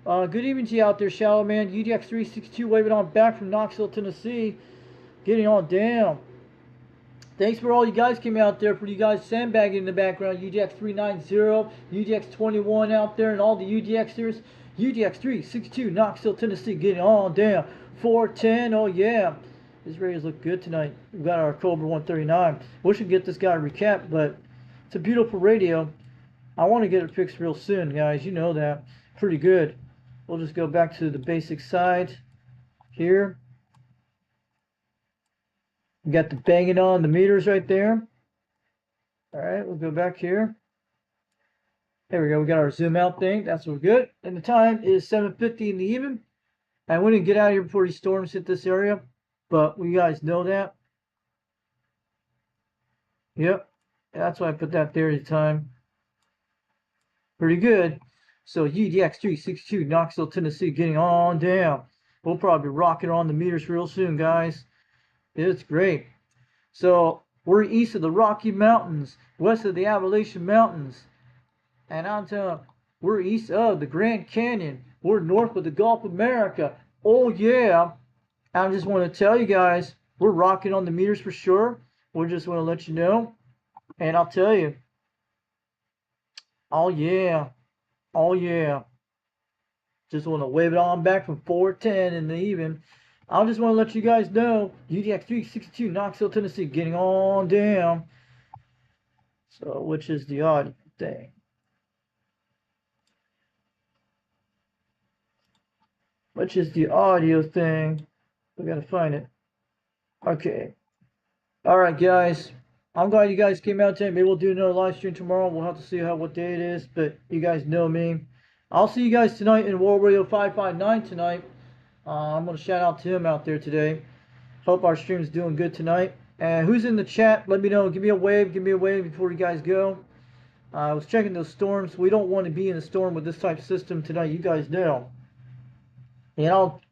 Good evening to you out there, Shadow Man. UDX 362 waving on back from Knoxville, Tennessee. Getting on down. Thanks for all you guys came out there, for you guys sandbagging in the background. UDX 390, UDX 21 out there, and all the UDXers. UDX 362, Knoxville, Tennessee, getting on down. 410, oh yeah. These radios look good tonight. We've got our Cobra 139. Wish we could get this guy a recap, but it's a beautiful radio. I want to get it fixed real soon, guys. You know that. Pretty good. We'll just go back to the basic side here. We got the banging on the meters right there. All right, we'll go back here. There we go. We got our zoom out thing. That's what we're good. And the time is 7:50 in the evening. I want to get out of here before these storms hit this area, but you guys know that. Yep, that's why I put that there at the time. Pretty good. So UDX 362, Knoxville, Tennessee, getting on down. We'll probably rock it on the meters real soon, guys. It's great. So we're east of the Rocky Mountains, west of the Appalachian Mountains. And I'm telling you, we're east of the Grand Canyon. We're north of the Gulf of America. Oh yeah. I just want to tell you guys, we're rocking on the meters for sure. We just want to let you know. And I'll tell you. Oh yeah. Oh yeah. Just want to wave it on back from 410 in the evening. I just want to let you guys know, UDX 362, Knoxville, Tennessee, getting on down. So, which is the audio thing? Which is the audio thing? We gotta find it. Okay. Alright, guys. I'm glad you guys came out today. Maybe we'll do another live stream tomorrow. We'll have to see what day it is, but you guys know me. I'll see you guys tonight in World Radio 559 tonight. I'm going to shout out to him out there today. Hope our stream's doing good tonight. And who's in the chat, let me know. Give me a wave before you guys go. I was checking those storms. We don't want to be in a storm with this type of system tonight. You guys know. And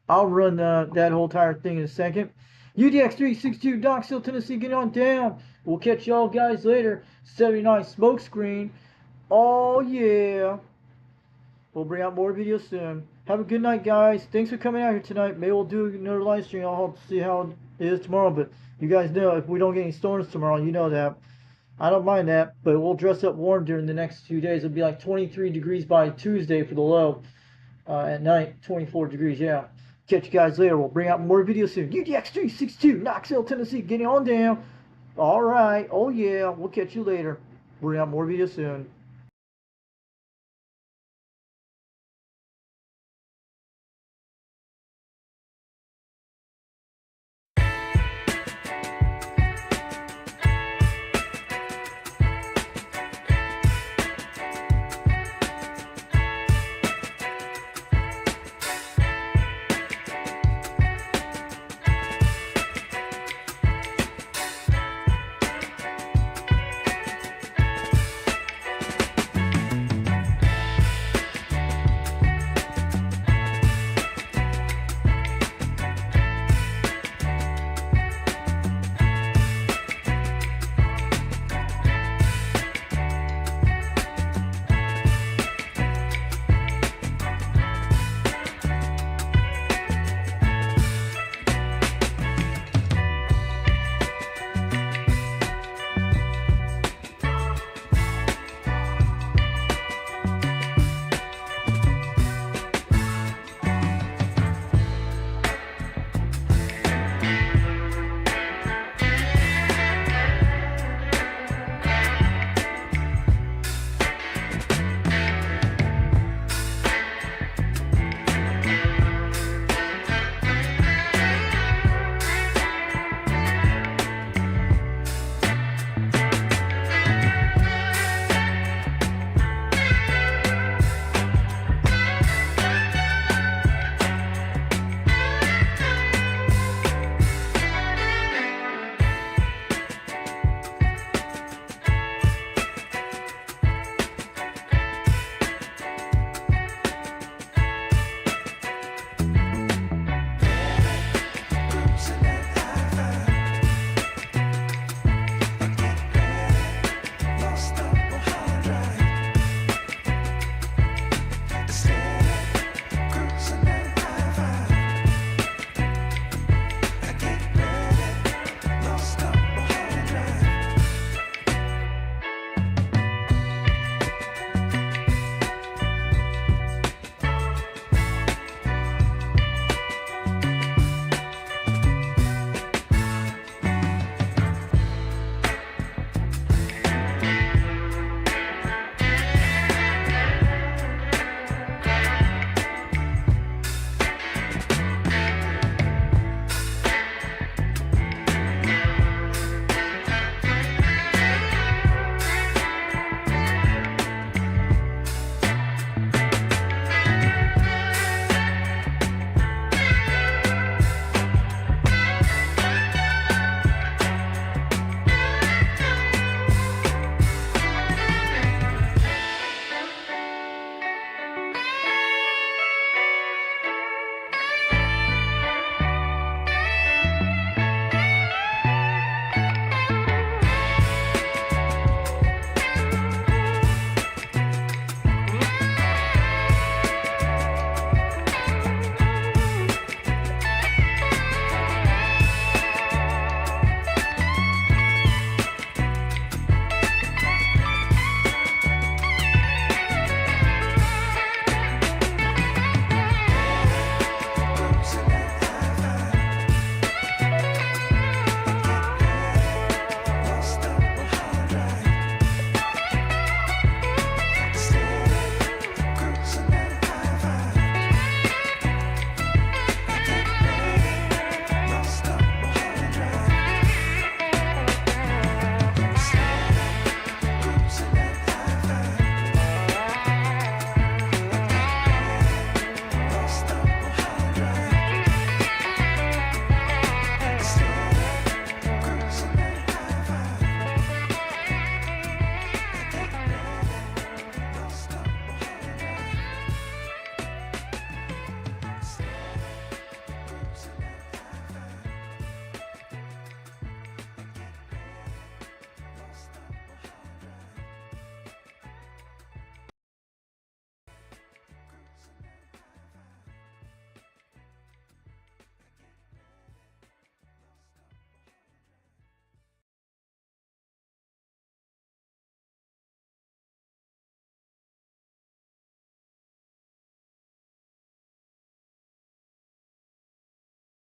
I'll run that whole entire thing in a second. UDX 362, Knoxville, Tennessee, get on down. We'll catch y'all guys later. 79 Smokescreen. Oh, yeah. We'll bring out more videos soon. Have a good night, guys. Thanks for coming out here tonight. Maybe we'll do another live stream. I'll have to see how it is tomorrow. But you guys know, if we don't get any storms tomorrow, you know that. I don't mind that. But we'll dress up warm during the next few days. It'll be like 23 degrees by Tuesday for the low. At night, 24 degrees, yeah. Catch you guys later. We'll bring out more videos soon. UDX 362, Knoxville, Tennessee, getting on down. All right. Oh, yeah. We'll catch you later. Bring out more videos soon.